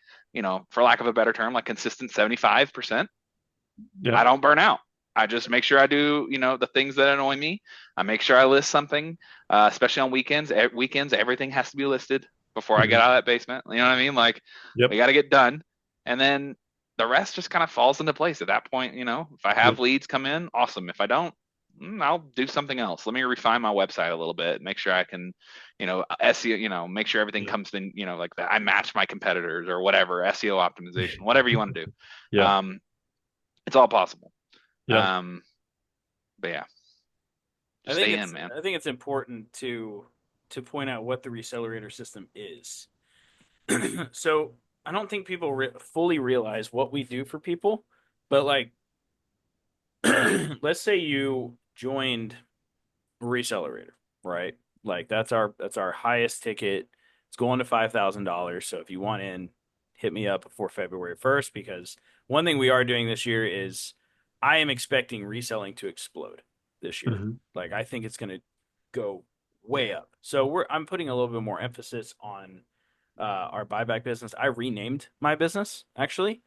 B: for lack of a better term, like consistent 75%,
C: Yeah.
B: I don't burn out. I just make sure I do, the things that annoy me. I make sure I list something, especially on weekends. Weekends, everything has to be listed before I get
C: Hmm.
B: out of that basement. You know what I mean? Like, we
C: Yep.
B: got to get done. And then the rest just kind of falls into place at that point. If I have
C: Yep.
B: leads come in, awesome. If I don't, I'll do something else. Let me refine my website a little bit, make sure I can, SEO, make sure everything
C: Yeah.
B: comes in, like that. I match my competitors or whatever, SEO optimization, whatever you want to do.
C: Yeah.
B: Um, it's all possible.
C: Yeah.
B: Um, but yeah,
A: I
B: just
A: think
B: stay in,
A: it's
B: man.
A: I think it's important to point out what the recelerator system is. So I don't think people fully realize what we do for people, but like, let's say you joined Recelerator, right? Like that's our highest ticket. It's going to $5,000. So if you want in, hit me up before February 1st because one thing we are doing this year is I am expecting reselling to explode. this year.
C: Hmm.
A: Like I think it's going to go way up. So I'm putting a little bit more emphasis on our buyback business. I renamed my business actually.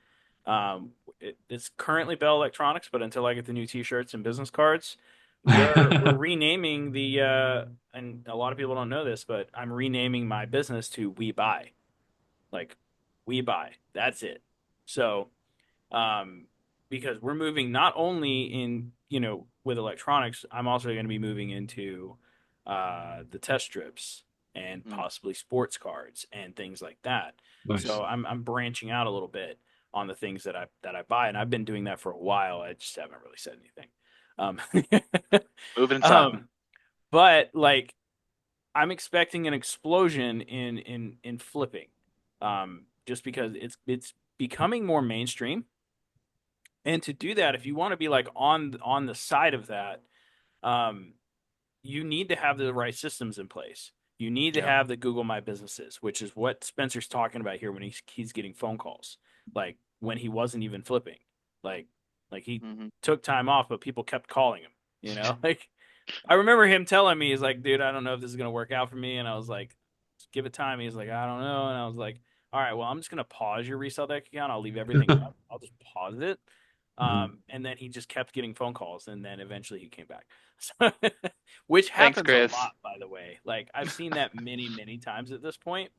A: It's currently Bell Electronics, but until I get the new T-shirts and business cards, we're renaming the and a lot of people don't know this, but I'm renaming my business to We Buy. Like We Buy. That's it. So um, because we're moving not only in, with electronics, I'm also going to be moving into the test strips and
B: Mm.
A: possibly sports cards and things like that.
C: Nice.
A: So I'm branching out a little bit on the things that I buy, and I've been doing that for a while. I just haven't really said anything. Um,
B: Moving inside.
A: um, but like I'm expecting an explosion in flipping, just because it's becoming more mainstream. And to do that, if you want to be like on the side of that, um, you need to have the right systems in place. You need to
B: Yeah.
A: have the Google My Businesses, which is what Spencer's talking about here when he's getting phone calls, like when he wasn't even flipping, like like he
B: Hmm.
A: took time off, but people kept calling him. Like I remember him telling me, he's like, dude, I don't know if this is gonna work out for me, and I was like, just give it time. He's like, I don't know, and I was like, all right, well, I'm just gonna pause your resale deck account. I'll leave everything up. I'll just pause it.
C: Mhm.
A: And then he just kept getting phone calls, and then eventually he came back. So, which
B: Thanks,
A: happens a
B: Chris.
A: lot, by the way. Like I've seen that many, many times at this point,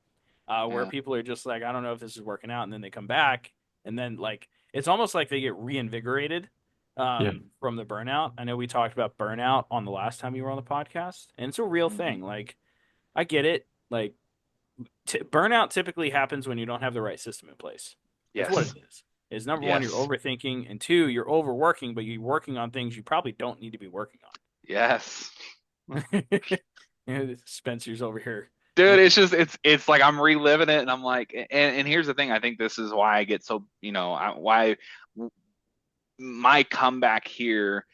A: where
B: Yeah.
A: people are just like, I don't know if this is working out, and then they come back, and then like it's almost like they get reinvigorated
C: Yeah.
A: from the burnout. I know we talked about burnout on the last time you were on the podcast, and it's a real
B: Hmm.
A: thing. Like I get it. Like burnout typically happens when you don't have the right system in place. That's what it
B: Yes.
A: is. Is number one, you're
B: Yes.
A: overthinking, and two, you're overworking, but you're working on things you probably don't need to be working
B: Yes.
A: on. Spencer's over here.
B: Dude,
A: Looking.
B: it's like I'm reliving it and I'm like and here's the thing, I think this is why I get so, why my comeback here,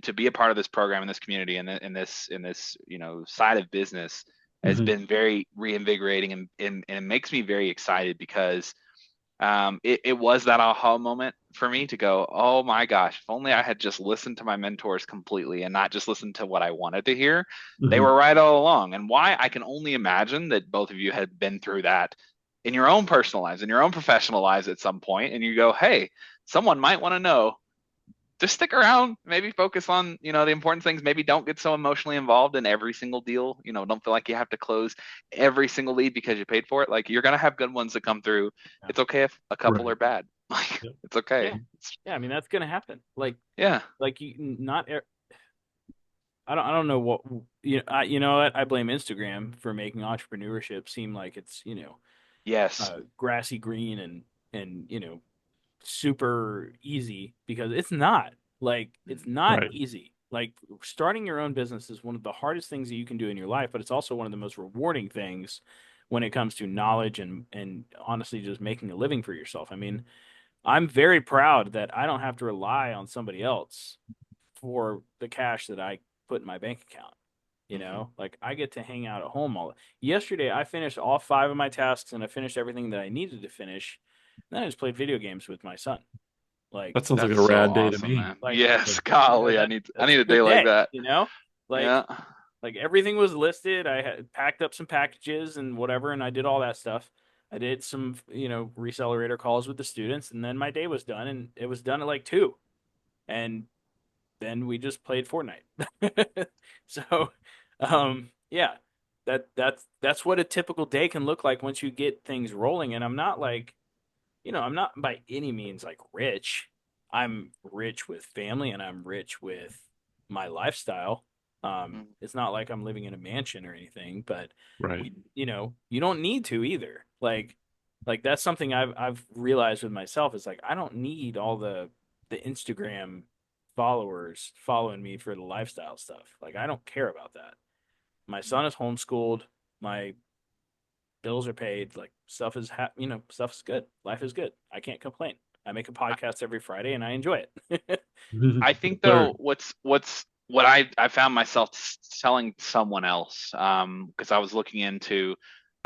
B: to be a part of this program in this community and in this side of business has
C: Hmm.
B: been very reinvigorating and it makes me very excited because it was that aha moment for me to go, oh my gosh, if only I had just listened to my mentors completely and not just listened to what I wanted to hear. They
C: Hmm.
B: were right all along. And why I can only imagine that both of you had been through that in your own personal lives, in your own professional lives at some point, and you go, hey, someone might want to know. Just stick around, maybe focus on, the important things. Maybe don't get so emotionally involved in every single deal. Don't feel like you have to close every single lead because you paid for it. Like you're gonna have good ones that come through.
A: Yeah.
B: It's okay if a couple
C: Right.
B: are bad. Like
C: Yep.
B: it's okay.
A: Yeah. Yeah. I mean, that's gonna happen.
B: Yeah.
A: Like you not. I don't know what you know what I blame Instagram for making entrepreneurship seem like it's
B: Yes.
A: grassy green and super easy, because it's not. Like it's not
C: Right.
A: easy. Like starting your own business is one of the hardest things that you can do in your life, but it's also one of the most rewarding things when it comes to knowledge and honestly just making a living for yourself. I mean, I'm very proud that I don't have to rely on somebody else for the cash that I put in my bank account.
B: Hmm.
A: Like I get to hang out at home all. Yesterday, I finished all five of my tasks and I finished everything that I needed to finish. And then I just played video games with my son. Like,
C: That sounds like
B: That's
C: a
B: so
C: rad day to
B: awesome,
C: me.
B: man.
A: like
B: Yes. Golly, I need I
A: that's
B: need
A: a
B: a day
A: good
B: like
A: day.
B: that.
A: Like
B: Yeah.
A: like everything was listed. I had packed up some packages and whatever, and I did all that stuff. I did some, recelerator calls with the students, and then my day was done, and it was done at like 2. And then we just played Fortnite. So, yeah, that's what a typical day can look like once you get things rolling. And I'm not like, I'm not by any means like rich. I'm rich with family and I'm rich with my lifestyle.
B: Mhm.
A: It's not like I'm living in a mansion or anything, but
C: Right.
A: you don't need to either. Like that's something I've realized with myself is like I don't need all the Instagram followers following me for the lifestyle stuff. Like I don't care about that. My son is homeschooled. My bills are paid. Like stuff is good. Life is good. I can't complain. I make a podcast every Friday and I enjoy it.
B: I
C: Yes,
B: think
C: sir.
B: though, what I found myself telling someone else, because I was looking into,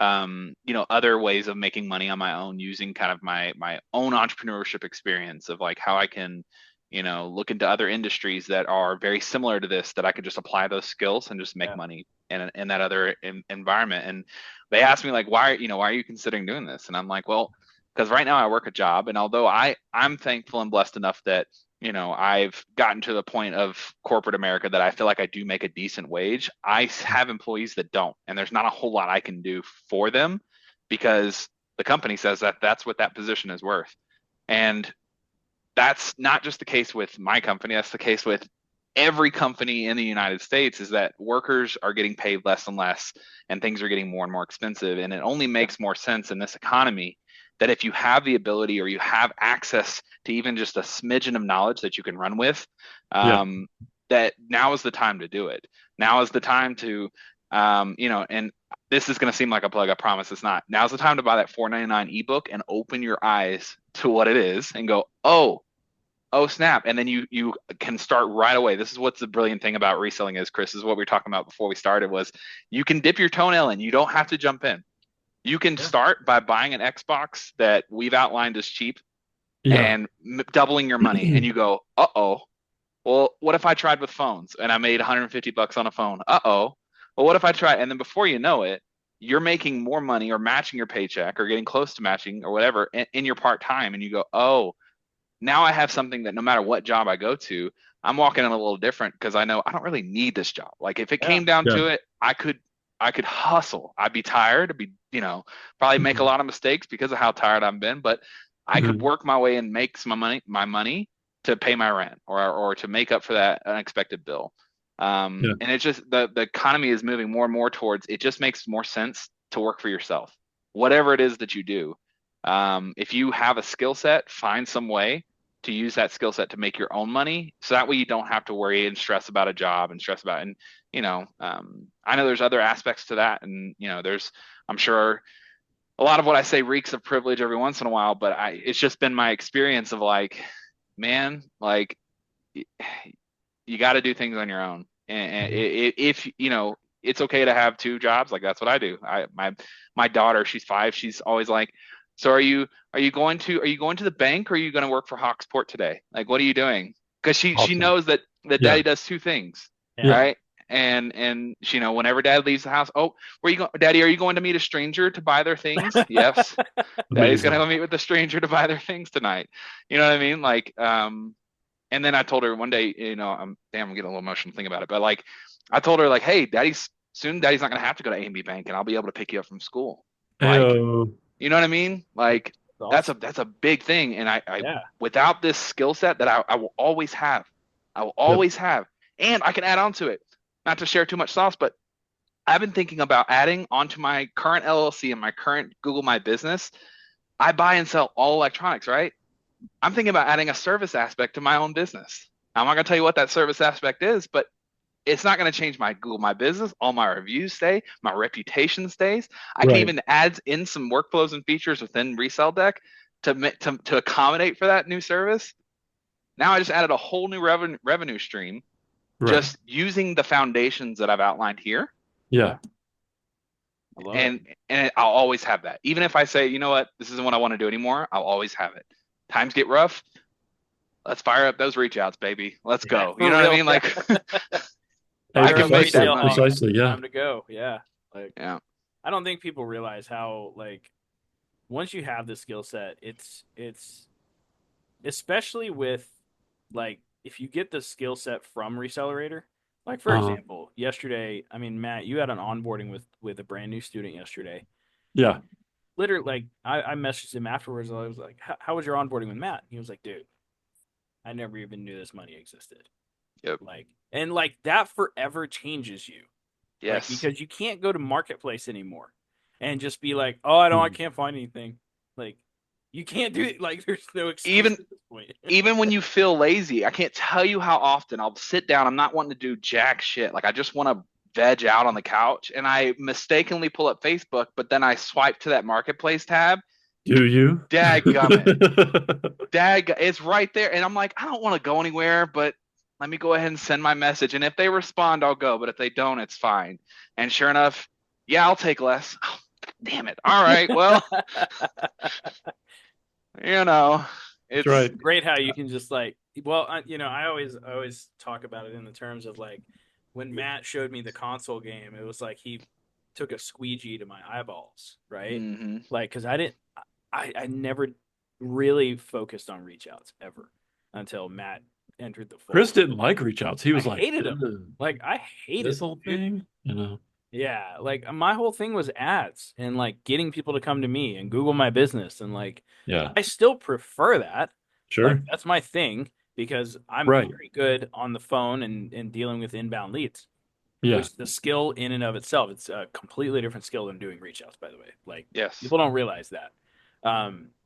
B: other ways of making money on my own using kind of my own entrepreneurship experience of like how I can, look into other industries that are very similar to this that I could just apply those skills and just make
A: Yeah.
B: money in that other environment. And they asked me like, why are you considering doing this? And I'm like, well, because right now I work a job, and although I'm thankful and blessed enough that I've gotten to the point of corporate America that I feel like I do make a decent wage. I have employees that don't, and there's not a whole lot I can do for them because the company says that that's what that position is worth. And that's not just the case with my company, that's the case with every company in the United States, is that workers are getting paid less and less and things are getting more and more expensive. And it only makes more sense in this economy that if you have the ability or you have access to even just a smidgen of knowledge that you can run with,
C: Yeah.
B: um, that now is the time to do it. Now is the time to, and this is going to seem like a plug. I promise it's not. Now's the time to buy that $4.99 ebook and open your eyes to what it is and go, oh snap, and then you can start right away. This is what's the brilliant thing about reselling is, Chris, is what we were talking about before we started, was you can dip your toenail in. You don't have to jump in. You can
A: Yeah.
B: start by buying an Xbox that we've outlined as cheap
C: Yeah.
B: and doubling your money, and you go, uh-oh, well, what if I tried with phones and I made 150 bucks on a phone? Uh-oh, well, what if I try? And then before you know it, you're making more money or matching your paycheck or getting close to matching or whatever in your part time, and you go, oh, now I have something that no matter what job I go to, I'm walking in a little different because I know I don't really need this job. Like if it
A: Yeah.
B: came down
C: Yeah.
B: to it, I could hustle. I'd be tired. I'd be, probably make a
C: Mhm.
B: lot of mistakes because of how tired I've been, but I could
C: Mhm.
B: work my way and make some money to pay my rent or to make up for that unexpected bill.
C: Yeah.
B: And it's just the economy is moving more and more towards it just makes more sense to work for yourself, whatever it is that you do. If you have a skill set, find some way to use that skill set to make your own money. So that way you don't have to worry and stress about a job and stress about, and, I know there's other aspects to that. And, I'm sure a lot of what I say reeks of privilege every once in a while, but it's just been my experience of like, man, like you got to do things on your own. And
C: Mhm.
B: if it's okay to have two jobs. Like that's what I do. My daughter, she's 5. She's always like, so are you going to the bank or are you going to work for Hawksport today? Like, what are you doing? Because she
C: Awesome.
B: knows that
C: Yeah.
B: daddy does two things,
A: Yeah.
C: Yeah.
B: right? And she whenever dad leaves the house, oh, where you going, daddy? Are you going to meet a stranger to buy their things? Yes, daddy's going to
C: Amazing.
B: go meet with the stranger to buy their things tonight. You know what I mean? Like, and then I told her one day, I'm getting a little emotional thinking about it, but like, I told her like, hey, daddy's not gonna have to go to A&B Bank, and I'll be able to pick you up from school. Like,
C: Ayo.
B: you know what I mean? Like,
A: It's
B: that's a
A: awesome.
B: that's a big thing, and I
A: Yeah.
B: without this skill set that I will always have, I will
C: Yep.
B: always have, and I can add on to it. Not to share too much sauce, but I've been thinking about adding onto my current LLC and my current Google My Business. I buy and sell all electronics, right? I'm thinking about adding a service aspect to my own business. I'm not going to tell you what that service aspect is, but it's not going to change my Google My Business. All my reviews stay, my reputation stays. I can
C: Right.
B: even add in some workflows and features within Resell Deck to accommodate for that new service. Now I just added a whole new revenue stream
C: Right.
B: just using the foundations that I've outlined here,
C: Yeah.
A: I love it.
B: and I'll always have that. Even if I say, you know what, this isn't what I want to do anymore, I'll always have it. Times get rough, let's fire up those reach outs, baby. Let's
A: Yeah,
B: go. You
A: for
B: know what I
A: real.
B: mean?
A: Yeah.
B: Like
C: Hey,
B: I
A: Fire
B: can
A: up the
B: make that
C: precisely.
A: retail
B: money.
A: hawk.
C: Precisely. Yeah.
A: Time to go. Yeah. Like
B: Yeah.
A: I don't think people realize how like once you have the skill set, it's especially with like if you get the skill set from Recelerator. Like for
C: Uh-huh.
A: example, yesterday, I mean Matt, you had an onboarding with a brand new student yesterday.
C: Yeah.
A: Literally, like I messaged him afterwards. I was like, "How was your onboarding with Matt?" He was like, "Dude, I never even knew this money existed."
B: Yep.
A: Like, and like that forever changes you. Like
B: Yes.
A: because you can't go to marketplace anymore and just be like, "Oh, I
C: Mhm.
A: can't find anything." Like you can't do it. Like there's no excuse
B: Even
A: at this point.
B: even when you feel lazy, I can't tell you how often I'll sit down. I'm not wanting to do jack shit. Like I just want to veg out on the couch, and I mistakenly pull up Facebook, but then I swipe to that marketplace tab.
C: Do you?
B: Dadgummit. It's right there. And I'm like, I don't want to go anywhere, but let me go ahead and send my message. And if they respond, I'll go. But if they don't, it's fine. And sure enough, yeah, I'll take less. Oh, damn it. All right. Well, you know,
C: That's
B: it's
C: right.
A: Great how you can just like Well, I always talk about it in the terms of like when Matt showed me the console game, it was like he took a squeegee to my eyeballs, right?
B: Hmm.
A: Like, because I never really focused on reach outs ever until Matt entered the
C: Chris
A: fold.
C: didn't like reach outs. He
A: I
C: was like,
A: hated him.
C: "Ugh,
A: Like, I hated
C: this
A: them,
C: whole
A: dude.
C: thing, you know."
A: Yeah, like my whole thing was ads and like getting people to come to me and Google my business and like
C: Yeah,
A: I still prefer that. Like
C: sure.
A: that's my thing because I'm
C: Right.
A: very good on the phone and dealing with inbound leads, which
C: Yeah.
A: is the skill in and of itself. It's a completely different skill than doing reach outs, by the way. Like
B: Yes.
A: people don't realize that.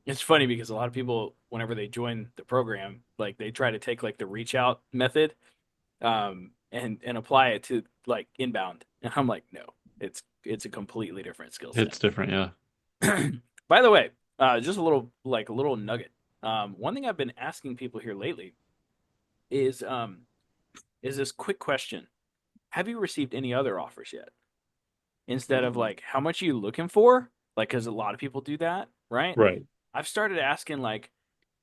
A: It's funny because a lot of people, whenever they join the program, like they try to take like the reach out method and apply it to like inbound. And I'm like, no, it's a completely different skill set.
C: It's different. Yeah.
A: By the way, just a little nugget. One thing I've been asking people here lately is this quick question: have you received any other offers yet? Instead of like, how much are you looking for? Like, because a lot of people do that, right?
C: Right.
A: I've started asking like,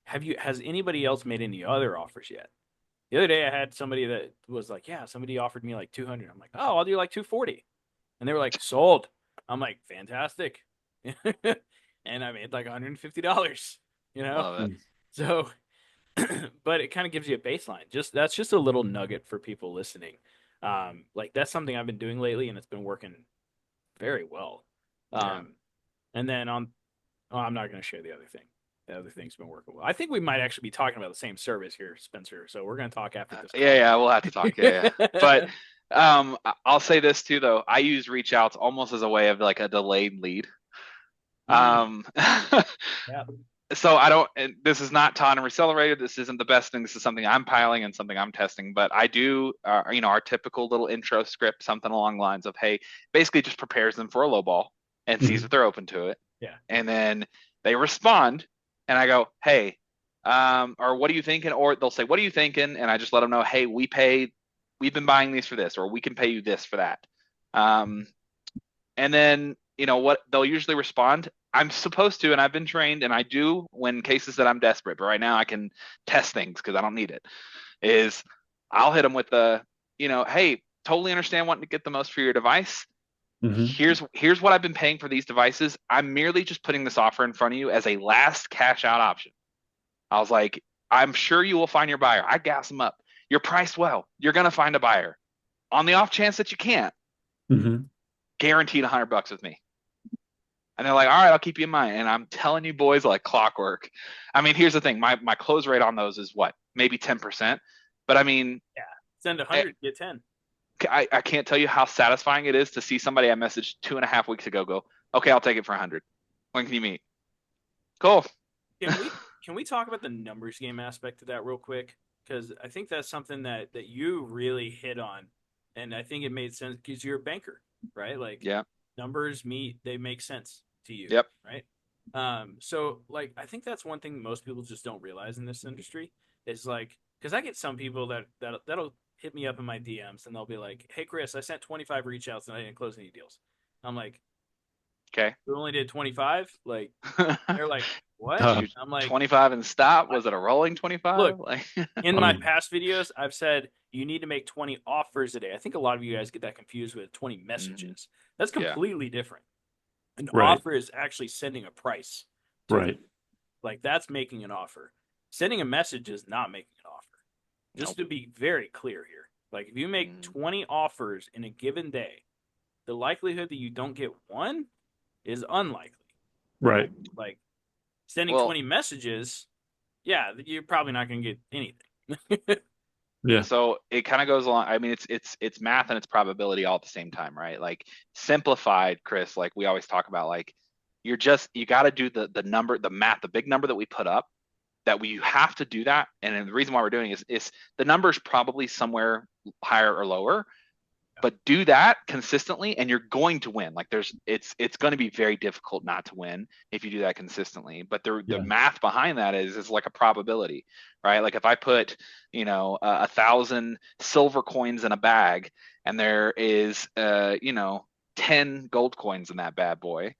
A: has anybody else made any other offers yet? The other day I had somebody that was like, yeah, somebody offered me like 200. I'm like, oh, I'll do like 240. And they were like, sold. I'm like, fantastic. And I made like $150, you know?
B: Love it.
C: Mm.
A: So, but it kind of gives you a baseline. That's just a little nugget for people listening. Like that's something I've been doing lately and it's been working very well.
B: Yeah.
A: Um, and then I'm not going to share the other thing. The other thing's been working well. I think we might actually be talking about the same service here, Spencer. So we're going to talk after this
B: Yeah,
A: call.
B: yeah, we'll have to talk. Yeah, yeah. But I'll say this too, though. I use reach outs almost as a way of like a delayed lead.
A: Mm,
B: Um,
A: yeah.
B: so I don't, and this is not taught and accelerated. This isn't the best thing. This is something I'm piling and something I'm testing. But I do, our typical little intro script, something along the lines of, hey, basically just prepares them for a low ball and sees if
C: Mhm.
B: they're open to it.
A: Yeah.
B: And then they respond, and I go, hey, or what are you thinking? Or they'll say, what are you thinking? And I just let them know, hey, we've been buying these for this, or we can pay you this for that. Um, and then, what they'll usually respond, I'm supposed to, and I've been trained, and I do when cases that I'm desperate, but right now I can test things because I don't need it, is I'll hit them with hey, totally understand wanting to get the most for your device.
C: Mhm.
B: Here's what I've been paying for these devices. I'm merely just putting this offer in front of you as a last cash out option. I was like, I'm sure you will find your buyer. I gas them up. You're priced well. You're gonna find a buyer. On the off chance that you can't,
C: Mhm.
B: guaranteed $100 with me. And they're like, all right, I'll keep you in mind. And I'm telling you, boys, like clockwork. I mean, here's the thing: my close rate on those is what, maybe 10%. But I mean,
A: Yeah. Send
B: eh,
A: 100, get 10.
B: I can't tell you how satisfying it is to see somebody I messaged 2.5 weeks ago go, okay, I'll take it for 100. When can you meet? Cool.
A: Can we talk about the numbers game aspect of that real quick? Because I think that's something that you really hit on, and I think it made sense because you're a banker, right? Like
B: Yeah.
A: numbers they make sense to you,
B: Yep.
A: right? So like I think that's one thing most people just don't realize in this industry is like because I get some people that'll hit me up in my DMs and they'll be like, "Hey Chris, I sent 25 reach outs and I didn't close any deals." I'm like,
B: Okay.
A: "You only did 25?" Like they're like, "What?"
B: Did
C: Uh,
B: you
A: I'm like,
B: 25 and stop?
A: "What?"
B: Was it a rolling
A: Look,
B: 25? Like,
A: in
C: I
A: my
C: mean,
A: past videos, I've said you need to make 20 offers a day. I think a lot of you guys get that confused with 20
B: mhm.
A: messages. That's
B: Yeah.
A: completely different. An
C: right.
A: offer is actually sending a price to them.
C: Right.
A: Like that's making an offer. Sending a message is not making an offer. Just
B: Nope.
A: to be very clear here. Like if you make
B: Mhm.
A: 20 offers in a given day, the likelihood that you don't get one is unlikely.
C: Right.
A: Like sending
B: Well,
A: 20 messages, yeah, you're probably not going to get anything.
C: Yeah.
B: so it kind of goes along. I mean, it's math and it's probability all at the same time, right? Like simplified, Chris, like we always talk about, like you got to do the number, the math, the big number that we put up, that we have to do that. And the reason why we're doing is the number is probably somewhere higher or lower, but do that consistently and you're going to win. Like it's going to be very difficult not to win if you do that consistently, but the
C: Yeah.
B: math behind that is like a probability, right? Like if I put 1,000 silver coins in a bag and there is 10 gold coins in that bad boy,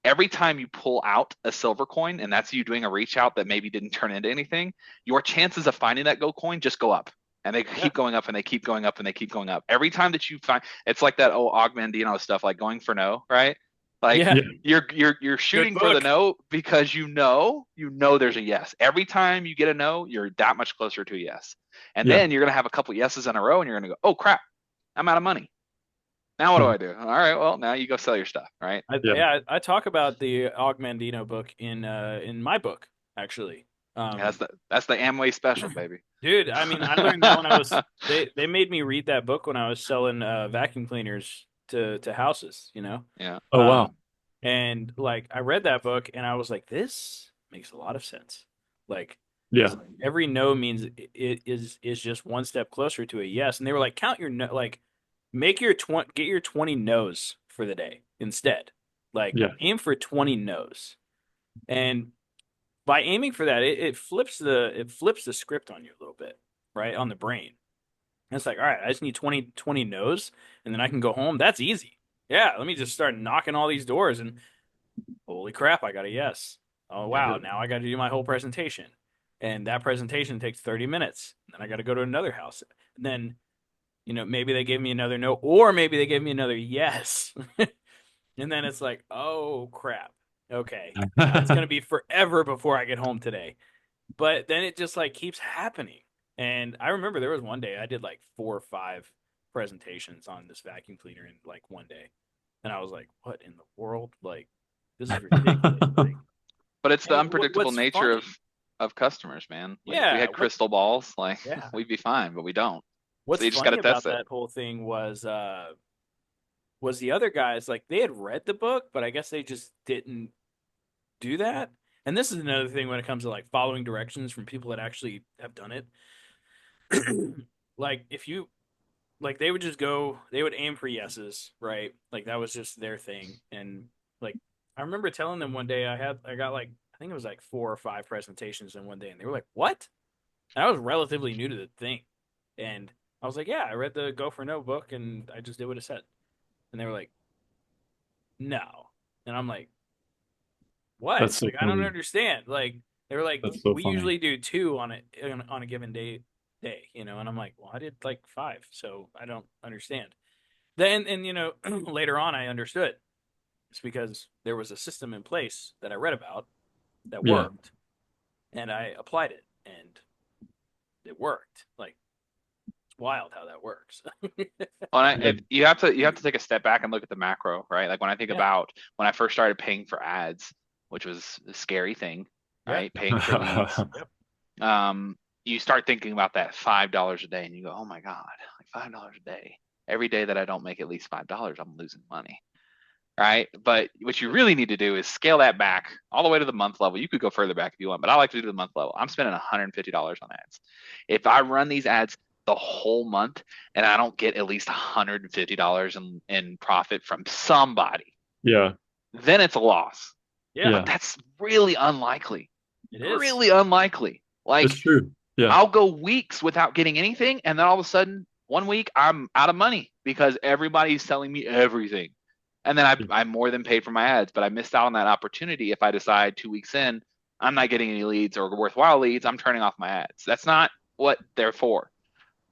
B: every time you pull out a silver coin, and that's you doing a reach out that maybe didn't turn into anything, your chances of finding that gold coin just go up. And they
A: Yeah.
B: keep going up and they keep going up and they keep going up. Every time that you find, it's like that old Augmandino stuff, like going for no, right? Like
A: Yeah.
C: Yeah.
B: you're
A: Good
B: shooting for the
A: book.
B: no because you know there's a yes. Every time you get a no, you're that much closer to a yes. And
C: Yeah.
B: then you're gonna have a couple yeses in a row, and you're gonna go, oh crap, I'm out of money. Now what do
C: Mhm.
B: I do? All right, well now you go sell your stuff, right?
C: Yeah.
A: I talk about the Augmandino book in my book actually.
B: That's
A: Um,
B: the Amway special, baby.
A: dude, I mean, I learned that when I was they made me read that book when I was selling vacuum cleaners to houses, you know.
B: Yeah.
C: Oh wow.
A: Um, and like I read that book and I was like, this makes a lot of sense. Like,
C: Yeah.
A: it's like every no means it is just one step closer to a yes. And they were like, count your no, like make your 20, get your 20 no's for the day instead. Like
C: Yeah.
A: aim for 20 no's. And by aiming for that, it flips the script on you a little bit, right? On the brain. And it's like, all right, I just need 20 no's and then I can go home. That's easy. Yeah, let me just start knocking all these doors and holy crap, I got a yes. Oh
B: Yeah.
A: wow, now I got to do my whole presentation. And that presentation takes 30 minutes. Then I got to go to another house. And then, maybe they gave me another no, or maybe they gave me another yes. And then it's like, oh crap. Okay. It's going to be forever before I get home today. But then it just like keeps happening. And I remember there was one day I did like 4 or 5 presentations on this vacuum cleaner in like one day. And I was like, what in the world? Like, this is ridiculous. Like,
B: But it's the
A: and
B: unpredictable
A: what's
B: nature of
A: funny?
B: customers, man. Like if we
A: Yeah,
B: had crystal balls, like
A: yeah.
B: we'd be fine, but we don't. So
A: What's
B: you just got
A: funny
B: to test
A: about
B: it.
A: that whole thing was the other guys like they had read the book, but I guess they just didn't do that. And this is another thing when it comes to like following directions from people that actually have done it. Like if you like they would just go they would aim for yeses, right? Like that was just their thing. And like I remember telling them one day I got like I think it was like 4 or 5 presentations in one day and they were like, "What?" And I was relatively new to the thing. And I was like, "Yeah, I read the Go for No book and I just did what it said." And they were like, "No." And I'm like, "What?"
C: That's so
A: Like I don't
C: funny.
A: understand. Like they were like,
C: That's so
A: "We
C: funny.
A: usually do 2 on a given day." And I'm like, "Well, I did like 5, so I don't understand." Then and later on I understood. It's because there was a system in place that I read about that
C: Yeah.
A: worked and I applied it and it worked. Like it's wild how that works.
B: Well,
C: Yeah.
B: you have to take a step back and look at the macro, right? Like when I think
A: Yeah.
B: about when I first started paying for ads, which was a scary thing,
A: Yeah.
B: right? Paying for leads.
A: Yep.
B: Um, you start thinking about that $5 a day, and you go, oh my God, like $5 a day. Every day that I don't make at least $5, I'm losing money. Right? But what you really need to do is scale that back all the way to the month level. You could go further back if you want, but I like to do the month level. I'm spending $150 on ads. If I run these ads the whole month and I don't get at least $150 in profit from somebody,
C: Yeah.
B: then it's a loss.
A: Yeah.
B: But
C: Yeah.
B: that's really unlikely.
A: It is.
B: Really unlikely.
C: It's
B: Like
C: true. Yeah.
B: I'll go weeks without getting anything, and then all of a sudden, one week I'm out of money because everybody's selling me everything. And then I more than paid for my ads, but I missed out on that opportunity if I decide 2 weeks in, I'm not getting any leads or worthwhile leads, I'm turning off my ads. That's not what they're for.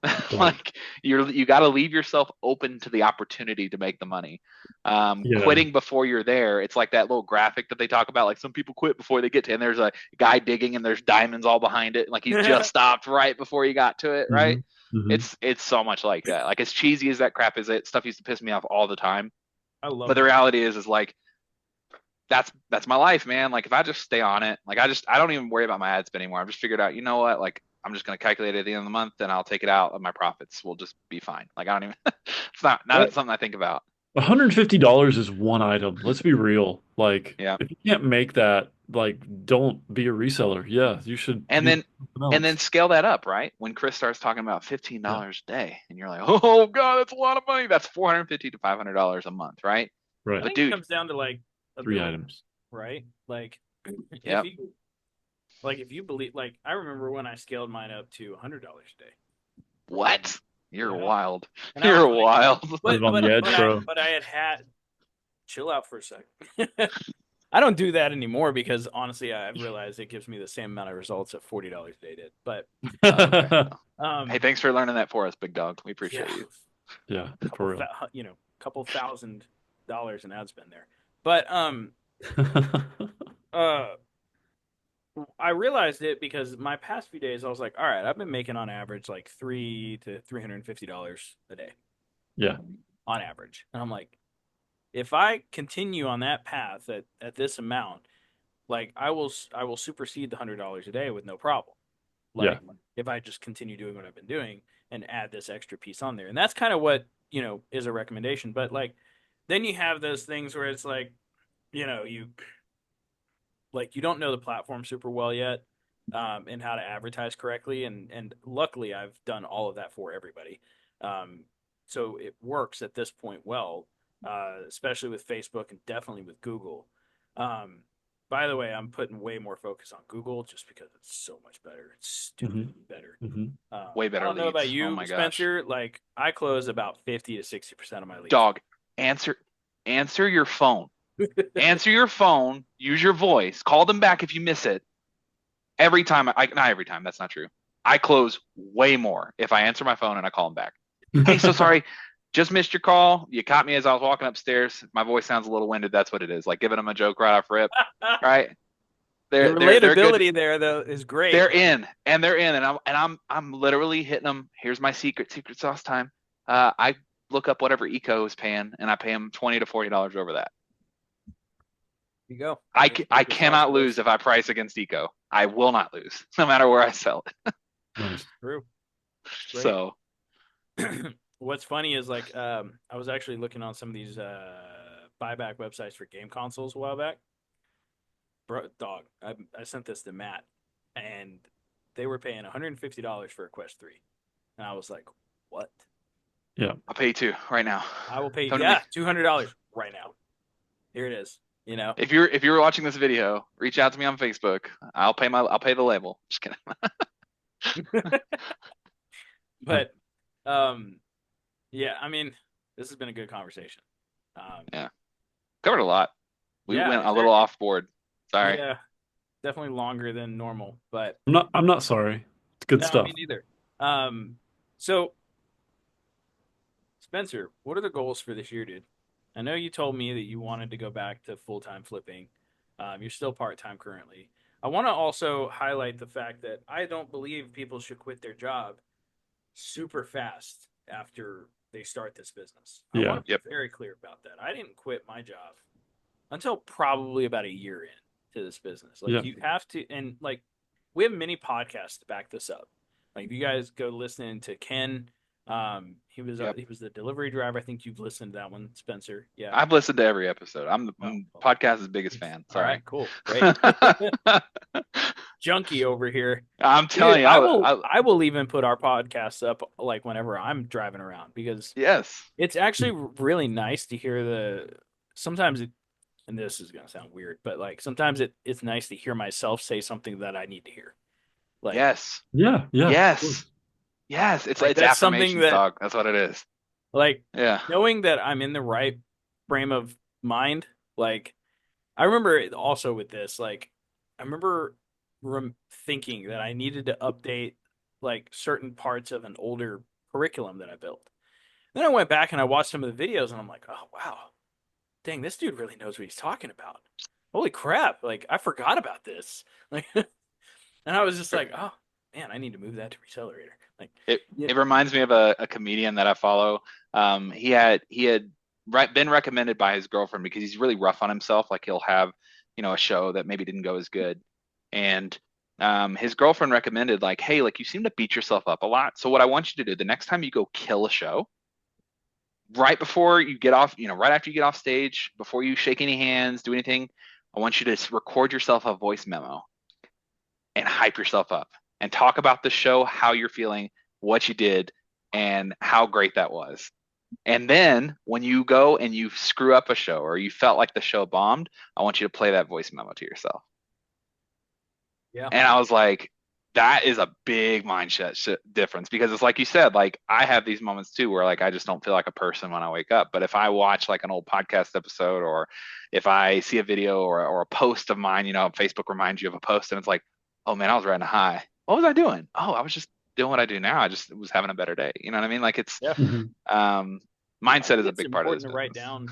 C: Right.
B: Like you got to leave yourself open to the opportunity to make the money.
C: Yeah.
B: Quitting before you're there, it's like that little graphic that they talk about. Like some people quit before they get to, and there's a guy digging, and there's diamonds all behind it. Like he's just stopped right before he got to it, right?
C: Hmm. Hmm.
B: It's so much like that. Like as cheesy as that crap is, it stuff used to piss me off all the time.
A: I
B: But
A: love
B: the
A: that.
B: reality is like that's my life, man. Like if I just stay on it, like I don't even worry about my ad spend anymore. I've just figured out, you know what? Like I'm just gonna calculate it at the end of the month, and I'll take it out of my profits. We'll just be fine. Like I don't even. It's not something I think about.
C: $150 is one item. Let's be real. Like,
B: Yeah.
C: if you can't make that, like, don't be a reseller. Yeah, you should
B: And
C: do
B: then
C: something
B: and then
C: else.
B: scale that up, right? When Chris starts talking about fifteen
C: Yeah.
B: dollars a day, and you're like, oh God, that's a lot of money. That's $450 to $500 a month, right?
A: I
C: Right.
B: But
A: think it
B: dude,
A: comes down to like
C: Three
A: ability,
C: items.
A: right? Like if
B: yep.
A: you if you believe like I remember when I scaled mine up to $100 a day. Yeah.
B: What? You're
A: Yeah.
B: wild.
A: And I was
B: You're
A: like,
B: wild.
C: Put it on the edge, bro.
A: but I had chill out for a second. I don't do that anymore because honestly, I've realized it gives me the same amount of results that $40 a day did. But
B: Oh, okay. Hey,
A: um,
B: thanks for learning that for us, big dog. We
A: yeah,
B: appreciate you.
C: Yeah,
A: couple
C: for real.
A: couple $1,000 in ad spend there. But uh, I realized it because my past few days I was like, all right, I've been making on average like $300 to $350 a day
C: Yeah,
A: on average, and I'm like, if I continue on that path at this amount, like I will supersede the $100 a day with no problem.
C: yeah.
A: Like if I just continue doing what I've been doing and add this extra piece on there, and that's kind of what is a recommendation. But like then you have those things where it's like you like you don't know the platform super well yet, and how to advertise correctly, and luckily I've done all of that for everybody, um, so it works at this point well, especially with Facebook and definitely with Google. um, by the way, I'm putting way more focus on Google just because it's so much better. It's
C: Hmm.
A: stupidly better.
C: Hmm.
B: Way
A: I
B: better
A: don't know about
B: leads. Oh
A: you,
B: my gosh.
A: Spencer. Like I close about 50 to 60% of my leads.
B: Dog, answer answer your phone. Answer your phone, use your voice. Call them back if you miss it. Every time I not every time, that's not true. I close way more if I answer my phone and I call them back. Hey, so sorry. Just missed your call. You caught me as I was walking upstairs. My voice sounds a little winded. That's what it is. Like giving them a joke right off rip. Right?
A: The
B: They're good.
A: relatability there though is great.
B: They're in and they're in, and I'm literally hitting them. Here's my secret sauce time. I look up whatever Eco is paying, and I pay them $20 to $40 over that.
A: You go.
B: I
A: There's
B: I
A: secret sauce,
B: cannot
A: boys.
B: lose if I price against Eco. I will not lose, no matter where I sell it.
C: Nice.
A: True. Great.
B: So
A: What's funny is like I was actually looking on some of these buyback websites for game consoles a while back. Bro, dog, I sent this to Matt, and they were paying $150 for a Quest 3, and I was like, "What?
C: Yeah.
B: I'll pay you two right now.
A: I will pay
B: Come to me.
A: yeah $200 right now. Here it is. You know."
B: If you're watching this video, reach out to me on Facebook. I'll pay the label. Just kidding.
A: But um, yeah, I mean, this has been a good conversation. Um,
B: Yeah, covered a lot. We
A: yeah,
B: went a little
A: exactly.
B: off board. Sorry.
A: Yeah, definitely longer than normal, but
C: I'm not sorry. It's good
A: no, me
C: stuff.
A: neither. So Spencer, what are the goals for this year, dude? I know you told me that you wanted to go back to full time flipping. You're still part time currently. I want to also highlight the fact that I don't believe people should quit their job super fast after they start this business. I want
C: Yeah.
A: to be
B: Yep.
A: very clear about that. I didn't quit my job until probably about a year in to this business. Like
C: Yeah.
A: you have to, and like we have many podcasts to back this up. Like if you guys go listening to Ken,
B: Yep.
A: he was the delivery driver. I think you've listened to that one, Spencer. Yeah.
B: I've listened to every episode. I'm the
A: Well,
B: podcast's biggest fan.
A: all right,
B: Sorry.
A: cool, great. Junkie over here.
B: I'm
A: Dude,
B: telling you,
A: I will even put our podcasts up like whenever I'm driving around because
B: yes,
A: it's actually really nice to hear the sometimes it, and this is gonna sound weird, but like sometimes it's nice to hear myself say something that I need to hear. Like
B: yes,
C: Yeah. Yeah. Of
B: yes,
C: course.
B: yes. It's
A: like
B: it's
A: that's something
B: affirmations,
A: that
B: dog. That's what it is.
A: like
B: Yeah.
A: knowing that I'm in the right frame of mind. Like I remember also with this, like I remember thinking that I needed to update like certain parts of an older curriculum that I built. Then I went back and I watched some of the videos and I'm like, oh wow, dang, this dude really knows what he's talking about. Holy crap! Like I forgot about this. Like, and I was just like, oh man, I need to move that to Recelerator. Like, yeah,
B: It reminds me of a comedian that I follow. He had been recommended by his girlfriend because he's really rough on himself. Like he'll have, a show that maybe didn't go as good, and his girlfriend recommended like, hey, like you seem to beat yourself up a lot. So what I want you to do the next time you go kill a show, right before you get off, right after you get off stage, before you shake any hands, do anything, I want you to record yourself a voice memo and hype yourself up and talk about the show, how you're feeling, what you did, and how great that was. And then when you go and you screw up a show or you felt like the show bombed, I want you to play that voice memo to yourself.
A: yeah,
B: And I was like, that is a big mindset difference because it's like you said, like I have these moments too where like I just don't feel like a person when I wake up. But if I watch like an old podcast episode or if I see a video or a post of mine, Facebook reminds you of a post and it's like, oh man, I was riding a high. What was I doing? Oh, I was just doing what I do now. I just was having a better day. You know what I mean? Like it's
A: Yeah.
C: Hmm.
B: um
A: I
B: mindset
A: think
B: is a
A: it's
B: big part of
A: important
B: this
A: to write
B: business.
A: down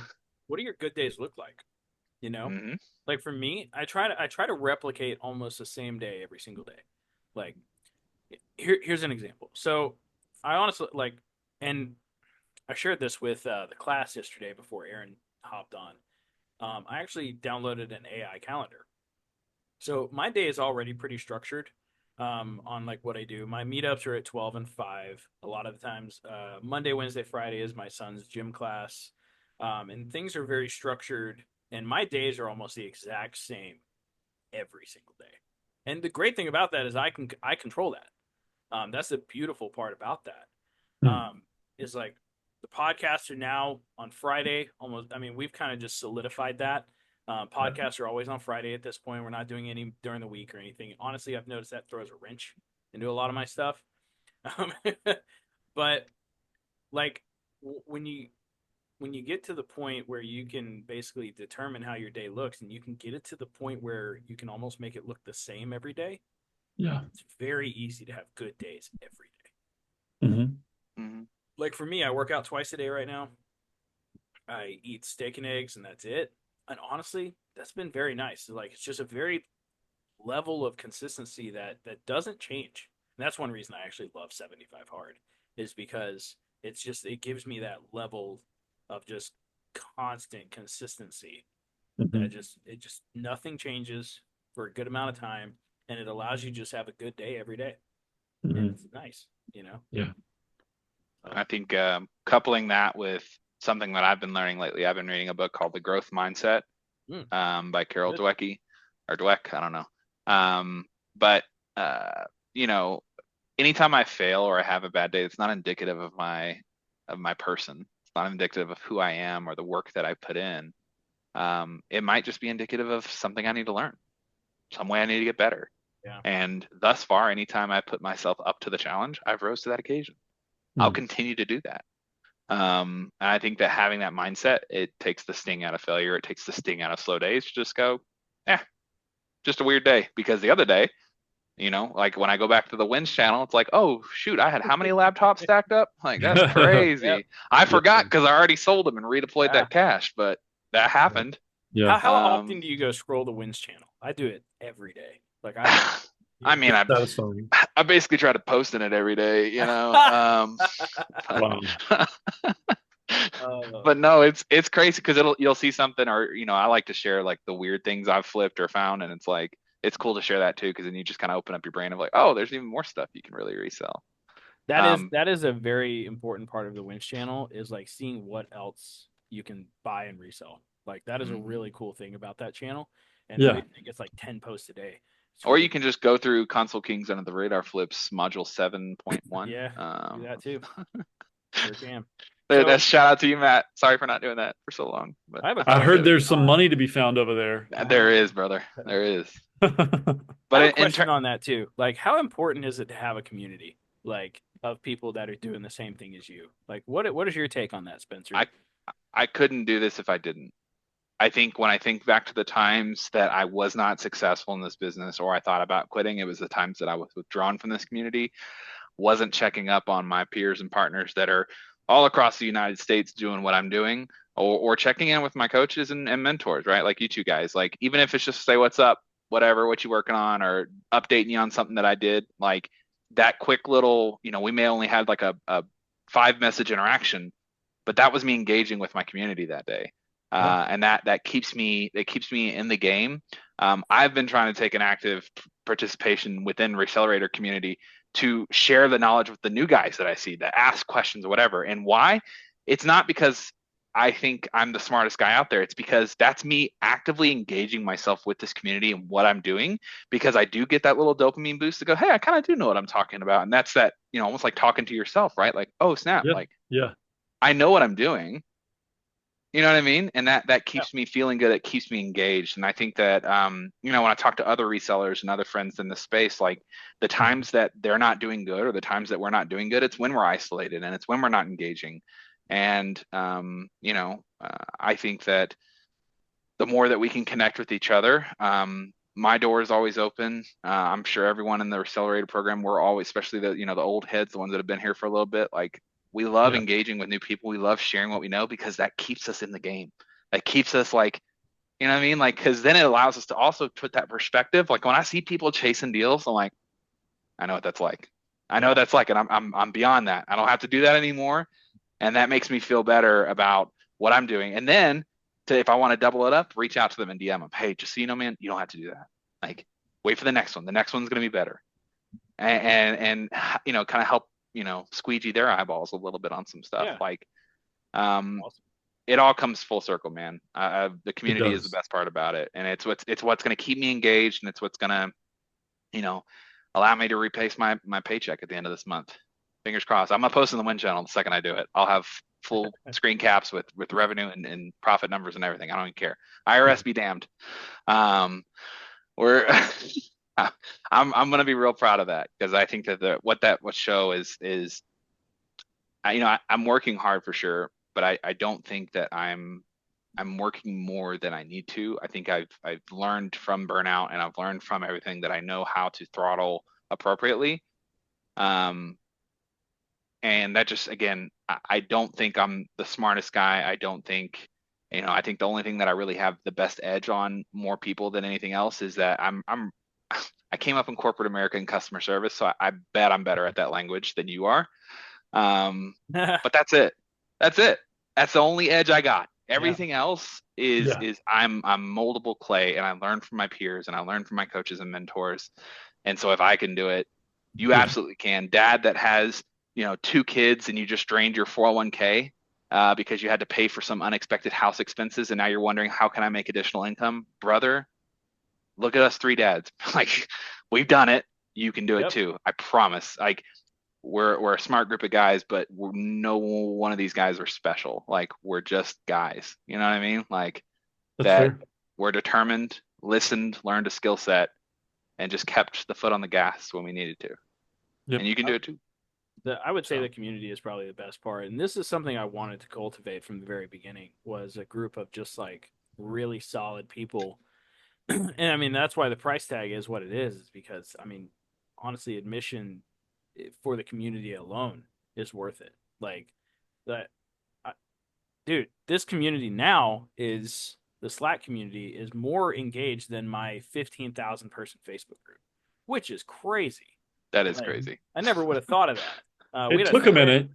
A: what do your good days look like, you know?
B: Hmm.
A: Like for me, I try to replicate almost the same day every single day. Like here's an example. So I honestly like, and I shared this with the class yesterday before Aaron hopped on. I actually downloaded an AI calendar. So my day is already pretty structured on like what I do. My meetups are at 12 and 5. A lot of the times, Monday, Wednesday, Friday is my son's gym class. And things are very structured. And my days are almost the exact same every single day. And the great thing about that is I control that. That's the beautiful part about that. Um, is like the podcasts are now on Friday. Almost, I mean, we've kind of just solidified that.
C: Yeah.
A: Podcasts are always on Friday at this point. We're not doing any during the week or anything. Honestly, I've noticed that throws a wrench into a lot of my stuff. Um, but like when you get to the point where you can basically determine how your day looks and you can get it to the point where you can almost make it look the same every day,
C: Yeah.
A: it's very easy to have good days every day.
C: Hmm.
B: Hmm.
A: Like for me, I work out twice a day right now. I eat steak and eggs, and that's it. And honestly, that's been very nice. Like it's just a very level of consistency that doesn't change. And that's one reason I actually love 75 hard is because it gives me that level of just constant consistency that
C: Hmm.
A: just nothing changes for a good amount of time, and it allows you to just have a good day every day, and
C: Hmm.
A: it's nice, you know.
C: Yeah.
A: So,
B: I think coupling that with something that I've been learning lately, I've been reading a book called The Growth Mindset
A: mm,
B: by Carol
A: good.
B: Dweck or Dweck, I don't know. But uh, you know, anytime I fail or I have a bad day, it's not indicative of my person. It's not indicative of who I am or the work that I put in. It might just be indicative of something I need to learn, some way I need to get better.
A: Yeah,
B: And thus far, anytime I put myself up to the challenge, I've rose to that occasion. I'll
C: Mm.
B: continue to do that. And I think that having that mindset, it takes the sting out of failure. It takes the sting out of slow days to just go, eh, just a weird day. Because the other day, like when I go back to the wins channel, it's like, oh shoot, I had how many laptops stacked up? Like that's
A: yep,
B: crazy. I
C: Yeah.
B: forgot because I already sold them and redeployed
A: yeah.
B: that cash, but that happened.
C: Yeah.
A: How often
B: Um,
A: do you go scroll the wins channel? I do it every day. Like I don't.
B: I
A: You,
B: mean,
C: It's satisfying.
B: I basically try to post in it every day,
C: Wow.
A: uh,
B: but no, it's crazy because you'll see something or I like to share like the weird things I've flipped or found, and it's like it's cool to share that too because then you just kind of open up your brain of like, oh, there's even more stuff you can really resell.
A: that is
B: Um,
A: that is a very important part of the wins channel is like seeing what else you can buy and resell. Like that is a
B: mhm.
A: really cool thing about that channel. And the
C: Yeah.
A: reason it gets like 10 posts a day, it's
B: Or you
A: really
B: can just go through Console Kings Under the Radar Flips module 7.1.
A: yeah, do that too. Sure can.
B: That's
A: So
B: shout out to you, Matt. Sorry for not doing that for so long, but
A: I have a
B: I
C: I
B: finally
C: heard
B: did it.
C: there's some money to be found over there.
B: There is, brother. There is.
A: I
B: But
A: have a
B: in
A: question
B: turn,
A: on that too. Like, how important is it to have a community like of people that are doing the same thing as you? Like, what is your take on that, Spencer?
B: I I couldn't do this if I didn't. I think when I think back to the times that I was not successful in this business or I thought about quitting, it was the times that I was withdrawn from this community, wasn't checking up on my peers and partners that are all across the United States doing what I'm doing, or checking in with my coaches and mentors, right? Like you two guys, like even if it's just say what's up, whatever, what you working on, or updating you on something that I did, like that quick little, we may only had like a 5 message interaction, but that was me engaging with my community that day.
C: Yeah.
B: And that keeps me in the game. I've been trying to take an active participation within Recelerator community to share the knowledge with the new guys that I see that ask questions or whatever. And why? It's not because I think I'm the smartest guy out there. It's because that's me actively engaging myself with this community and what I'm doing because I do get that little dopamine boost to go, hey, I kind of do know what I'm talking about. And that's that, almost like talking to yourself, right? Like, oh, snap,
C: Yeah.
B: like
C: Yeah.
B: I know what I'm doing. You know what I mean? And that
A: Yeah.
B: keeps me feeling good. It keeps me engaged. And I think that when I talk to other resellers and other friends in the space, like the
C: Mhm.
B: times that they're not doing good or the times that we're not doing good, it's when we're isolated and it's when we're not engaging. And I think that the more that we can connect with each other, my door is always open. I'm sure everyone in the accelerator program, we're always, especially the old heads, the ones that have been here for a little bit, like we love
C: Yeah,
B: engaging with new people. We love sharing what we know because that keeps us in the game. That keeps us like, you know what I mean? Like, because then it allows us to also put that perspective. Like when I see people chasing deals, I'm like, I know what that's like. I know what
A: Yeah.
B: that's like, and I'm beyond that. I don't have to do that anymore, and that makes me feel better about what I'm doing. And then, if I want to double it up, reach out to them and DM them. Hey, just so you know, man, you don't have to do that. Like, wait for the next one. The next one's gonna be better, and kind of help squeegee their eyeballs a little bit on some stuff.
A: Yeah.
B: Like, um,
A: Awesome.
B: it all comes full circle, man. The
C: it
B: community is the
C: does.
B: best part about it, and it's what's gonna keep me engaged, and it's what's gonna you know allow me to replace my paycheck at the end of this month. Fingers crossed. I'm gonna post in the Win channel the second I do it. I'll have full screen caps with revenue and profit numbers and everything. I don't even care.
C: Yeah,
B: IRS be damned. Um, we're I'm gonna be real proud of that because I think that what show is I'm working hard for sure, but I don't think that I'm working more than I need to. I think I've learned from burnout and I've learned from everything that I know how to throttle appropriately. Um, and that just again, I don't think I'm the smartest guy. I don't think, I think the only thing that I really have the best edge on more people than anything else is that I came up in corporate America in customer service, so I bet I'm better at that language than you are. But that's it. That's it. That's the only edge I got.
A: Yeah.
B: Everything else is
C: yeah,
B: is I'm moldable clay, and I learn from my peers, and I learn from my coaches and mentors. And so if I can do it, you
C: yeah.
B: absolutely can. Dad that has two kids, and you just drained your 401k because you had to pay for some unexpected house expenses, and now you're wondering how can I make additional income, brother? Look at us three dads. Like we've done it. You can do it
A: Yep.
B: too. I promise. Like we're a smart group of guys, but no one of these guys are special. Like we're just guys. You know what I mean? Like
C: That's
B: that
C: fair.
B: we're determined, listened, learned a skill set, and just kept the foot on the gas when we needed to.
C: Yep.
B: And you can
A: I,
B: do it too.
A: I would say the
C: So,
A: community is probably the best part, and this is something I wanted to cultivate from the very beginning. Was a group of just like really solid people, and I mean that's why the price tag is what it is because I mean honestly, admission for the community alone is worth it. Like that, dude, this community now is the Slack community is more engaged than my 15,000 person Facebook group, which is crazy.
B: That is
A: Like,
B: crazy.
A: I never would have thought of that. We
C: it
A: had a
C: took a
A: thread.
C: minute.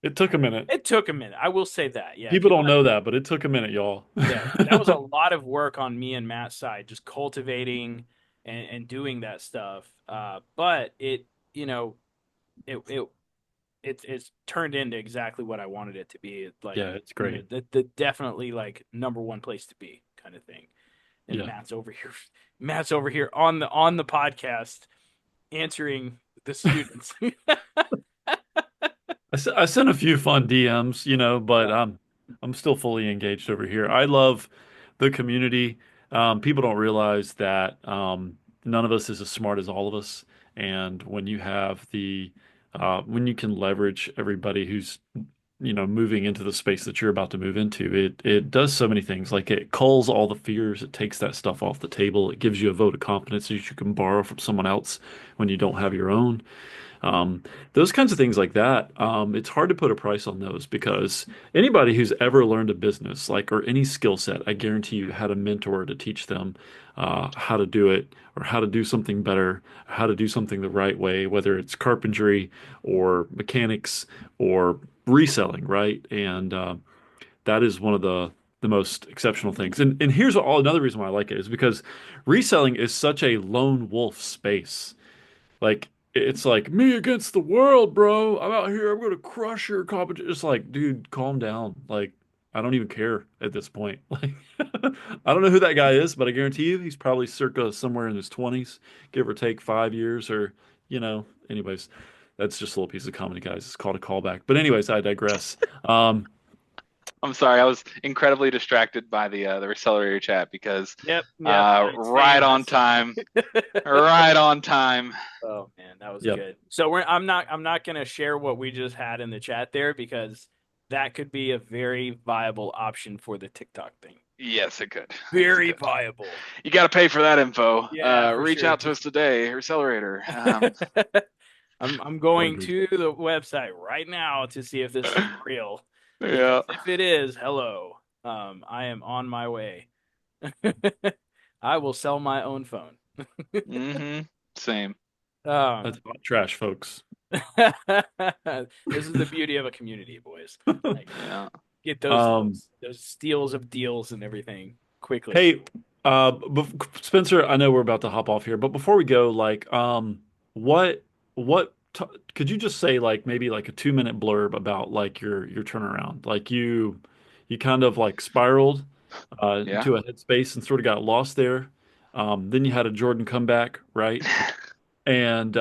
C: It took a minute.
A: It took a minute. I will say that. Yeah,
C: People
A: people
C: don't
A: have.
C: know that, but it took a minute, y'all.
A: Yeah, that was a lot of work on me and Matt's side, just cultivating and doing that stuff. But you know, it it it's turned into exactly what I wanted it to be. It's like,
C: Yeah, it's great.
A: the definitely like number one place to be kind of thing. And
C: Yeah.
A: Matt's over here, Matt's over here on the podcast answering the students.
C: I sent a few fun DMs, but
A: Yeah,
C: I'm still fully engaged over here. I love the community. People don't realize that none of us is as smart as all of us, and when you can leverage everybody who's moving into the space that you're about to move into, it does so many things. Like it culls all the fears, it takes that stuff off the table, it gives you a vote of confidence that you can borrow from someone else when you don't have your own. Um, those kinds of things like that, it's hard to put a price on those because anybody who's ever learned a business, like or any skill set, I guarantee you had a mentor to teach them how to do it or how to do something better, how to do something the right way, whether it's carpentry or mechanics or reselling, right? And that is one of the most exceptional things. And here's another reason why I like it is because reselling is such a lone wolf space. Like it's like me against the world, bro. I'm out here. I'm gonna crush your competition. It's like, dude, calm down. Like I don't even care at this point. Like I don't know who that guy is, but I guarantee you he's probably circa somewhere in his 20s, give or take 5 years, or Anyways, that's just a little piece of comedy, guys. It's called a callback. But anyways, I digress. Um,
B: I'm sorry. I was incredibly distracted by the accelerator chat because
A: Yep, yep. It's
B: right on
A: famous.
B: time, right on time.
A: Oh man, that was
C: Yep.
A: good. So I'm not gonna share what we just had in the chat there because that could be a very viable option for the TikTok thing.
B: Yes, it could. Yes, it
A: Very
B: could.
A: viable.
B: You got to pay for that info.
A: Yeah, for
B: Reach
A: sure.
B: out to us
A: Just
B: today, accelerator.
A: I'm going
C: Wonders.
A: to the website right now to see if this is real. Because
B: Yeah.
A: if it is, hello. I am on my way. I will sell my own phone.
B: Mm-hmm. Same.
C: That's
A: Um,
C: hot trash, folks.
A: this is the beauty of a community, boys. Like
B: Yeah.
A: get those
C: Um,
A: those those steals of deals and everything quickly.
C: hey, Spencer, I know we're about to hop off here, but before we go, like, what, what, t could you just say like maybe like a 2 minute blurb about like your turnaround? Like you kind of like spiraled
B: Yeah.
C: into a headspace and sort of got lost there. Then you had a Jordan comeback, right? And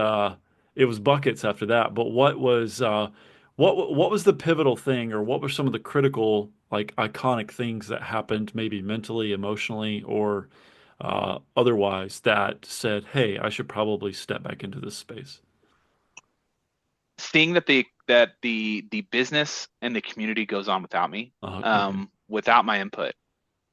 C: it was buckets after that. But what was the pivotal thing, or what were some of the critical, like iconic things that happened, maybe mentally, emotionally, or otherwise, that said, "Hey, I should probably step back into this space."
B: Seeing that the business and the community goes on without me,
C: Okay,
B: without my input.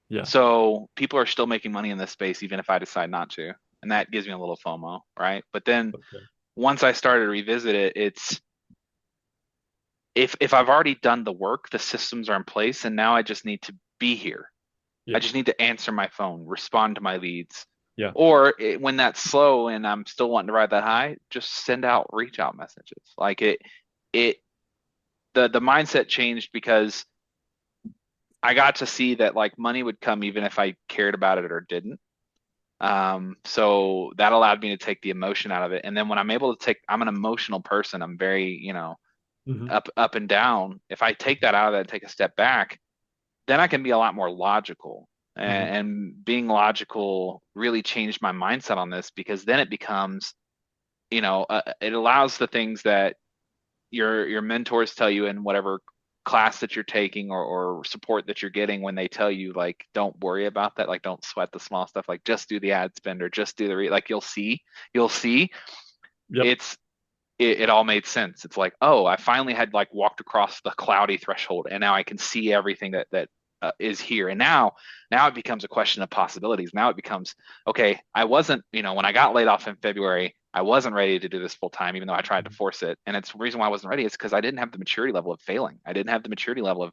C: yeah,
B: So people are still making money in this space, even if I decide not to. And that gives me a little FOMO, right? But then
C: okay,
B: once I started to revisit it, it's if I've already done the work, the systems are in place, and now I just need to be here. I
C: yeah,
B: just need to answer my phone, respond to my leads.
C: yeah,
B: Or when that's slow and I'm still wanting to ride that high, just send out reach out messages. Like it the mindset changed because I got to see that like money would come even if I cared about it or didn't. So that allowed me to take the emotion out of it. And then when I'm able to take, I'm an emotional person. I'm very,
C: hmm,
B: up and down. If I take that out of that and take a step back, then I can be a lot more logical.
C: hmm,
B: And being logical really changed my mindset on this because then it becomes, it allows the things that your mentors tell you in whatever class that you're taking or support that you're getting when they tell you like don't worry about that, like don't sweat the small stuff, like just do the ad spend or just do like you'll see
C: yep,
B: it's it all made sense. It's like, oh, I finally had like walked across the cloudy threshold, and now I can see everything that is here. And now it becomes a question of possibilities. Now it becomes, okay, I wasn't, when I got laid off in February, I wasn't ready to do this full time, even though I tried to force it. And it's the reason why I wasn't ready is because I didn't have the maturity level of failing. I didn't have the maturity level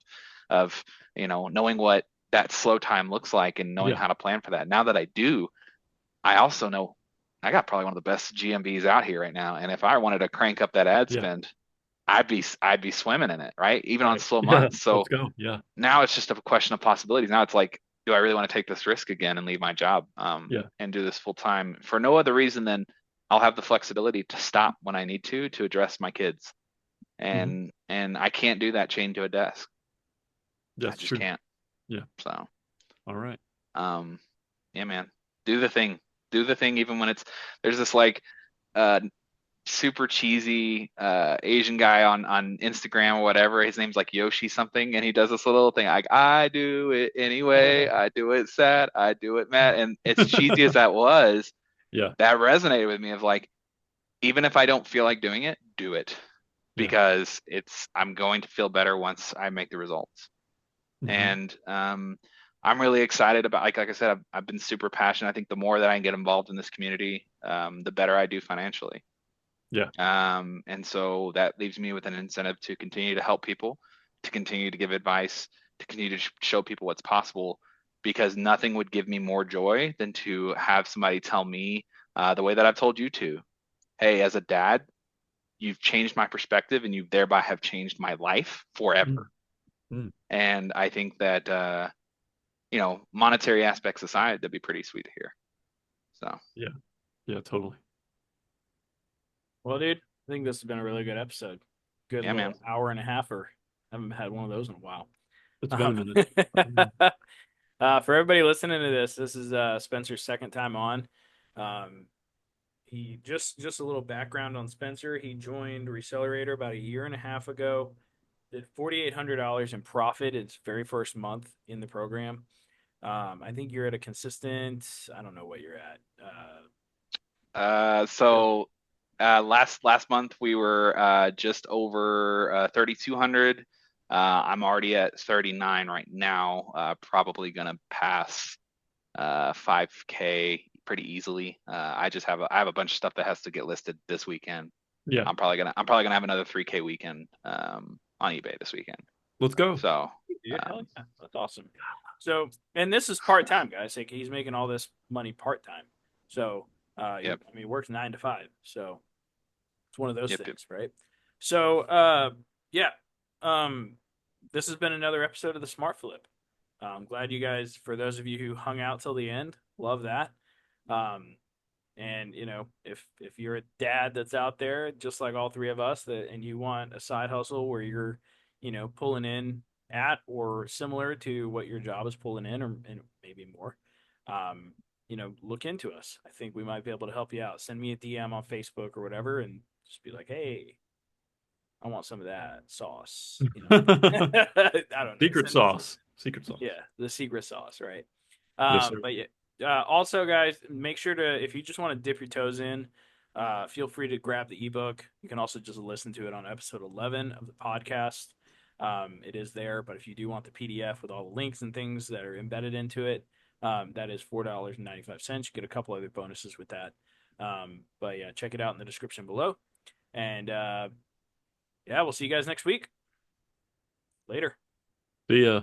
B: of knowing what that slow time looks like and knowing
C: yeah,
B: how to plan for that. Now that I do, I also know I got probably one of the best GMBs out here right now. And if I wanted to crank up that ad
C: yeah,
B: spend, I'd be swimming in it, right? Even on
C: right,
B: slow
C: yeah.
B: months.
C: Let's
B: So
C: go. Yeah,
B: now it's just a question of possibilities. Now it's like, do I really want to take this risk again and leave my job
C: yeah,
B: and do this full time for no other reason than I'll have the flexibility to stop when I need to address my kids.
C: hmm,
B: And I can't do that chained to a desk. I
C: that's
B: just
C: true.
B: can't.
C: Yeah.
B: So
C: All right.
B: um yeah, man. Do the thing. Do the thing even when it's there's this like uh super cheesy Asian guy on Instagram or whatever. His name's like Yoshi something, and he does this little thing like I do it anyway. I do it sad. I do it mad. And as cheesy as that was,
C: Yeah,
B: that resonated with me of like, even if I don't feel like doing it, do it
C: yeah,
B: because I'm going to feel better once I make the results.
C: hmm,
B: And I'm really excited about like I said, I've been super passionate. I think the more that I can get involved in this community, the better I do financially.
C: yeah,
B: And so that leaves me with an incentive to continue to help people, to continue to give advice, to continue to show people what's possible, because nothing would give me more joy than to have somebody tell me the way that I've told you to. Hey, as a dad, you've changed my perspective and you thereby have changed my life
C: mm,
B: forever.
C: mm,
B: And I think that, monetary aspects aside, that'd be pretty sweet to hear. So,
C: yeah, yeah, totally.
A: Well, dude, I think this has been a really good episode. Good
B: yeah, man.
A: little hour and a half, or haven't had one of those in a while.
C: It's been a
A: Um,
C: minute. Mm,
A: for everybody listening to this is Spencer's second time on. Um, he just a little background on Spencer. He joined Recelerator about a year and a half ago. did $4,800 in profit its very first month in the program. I think you're at a consistent. I don't know what you're at.
B: Uh,
A: You're-
B: so last month we were just over 3,200. I'm already at 39 right now. Probably gonna pass 5K pretty easily. I have a bunch of stuff that has to get listed this weekend.
C: Yeah,
B: I'm probably gonna have another 3K weekend on eBay this weekend.
C: let's go.
B: So
A: Dude, hell
B: um,
A: yeah, that's awesome. So, and this is part time, guys. Like he's making all this money part time. So,
B: yep,
A: I mean, he works 9 to 5. So it's one of those
B: yep, yep.
A: things, right? So, yeah. Um, this has been another episode of the Smart Flip. I'm glad you guys, for those of you who hung out till the end, love that. Um, and if you're a dad that's out there, just like all three of us, and you want a side hustle where you're, pulling in at or similar to what your job is pulling in, or and maybe more, um, look into us. I think we might be able to help you out. Send me a DM on Facebook or whatever, and just be like, hey, I want some of that sauce. I don't know.
C: Secret sauce. Secret sauce.
A: Yeah, the secret sauce, right?
C: Yes, sir.
A: But yeah, also, guys, make sure to, if you just want to dip your toes in, feel free to grab the ebook. You can also just listen to it on episode 11 of the podcast. It is there, but if you do want the PDF with all the links and things that are embedded into it, that is $4.95. You get a couple other bonuses with that. But yeah, check it out in the description below. And yeah, we'll see you guys next week. Later.
C: See ya.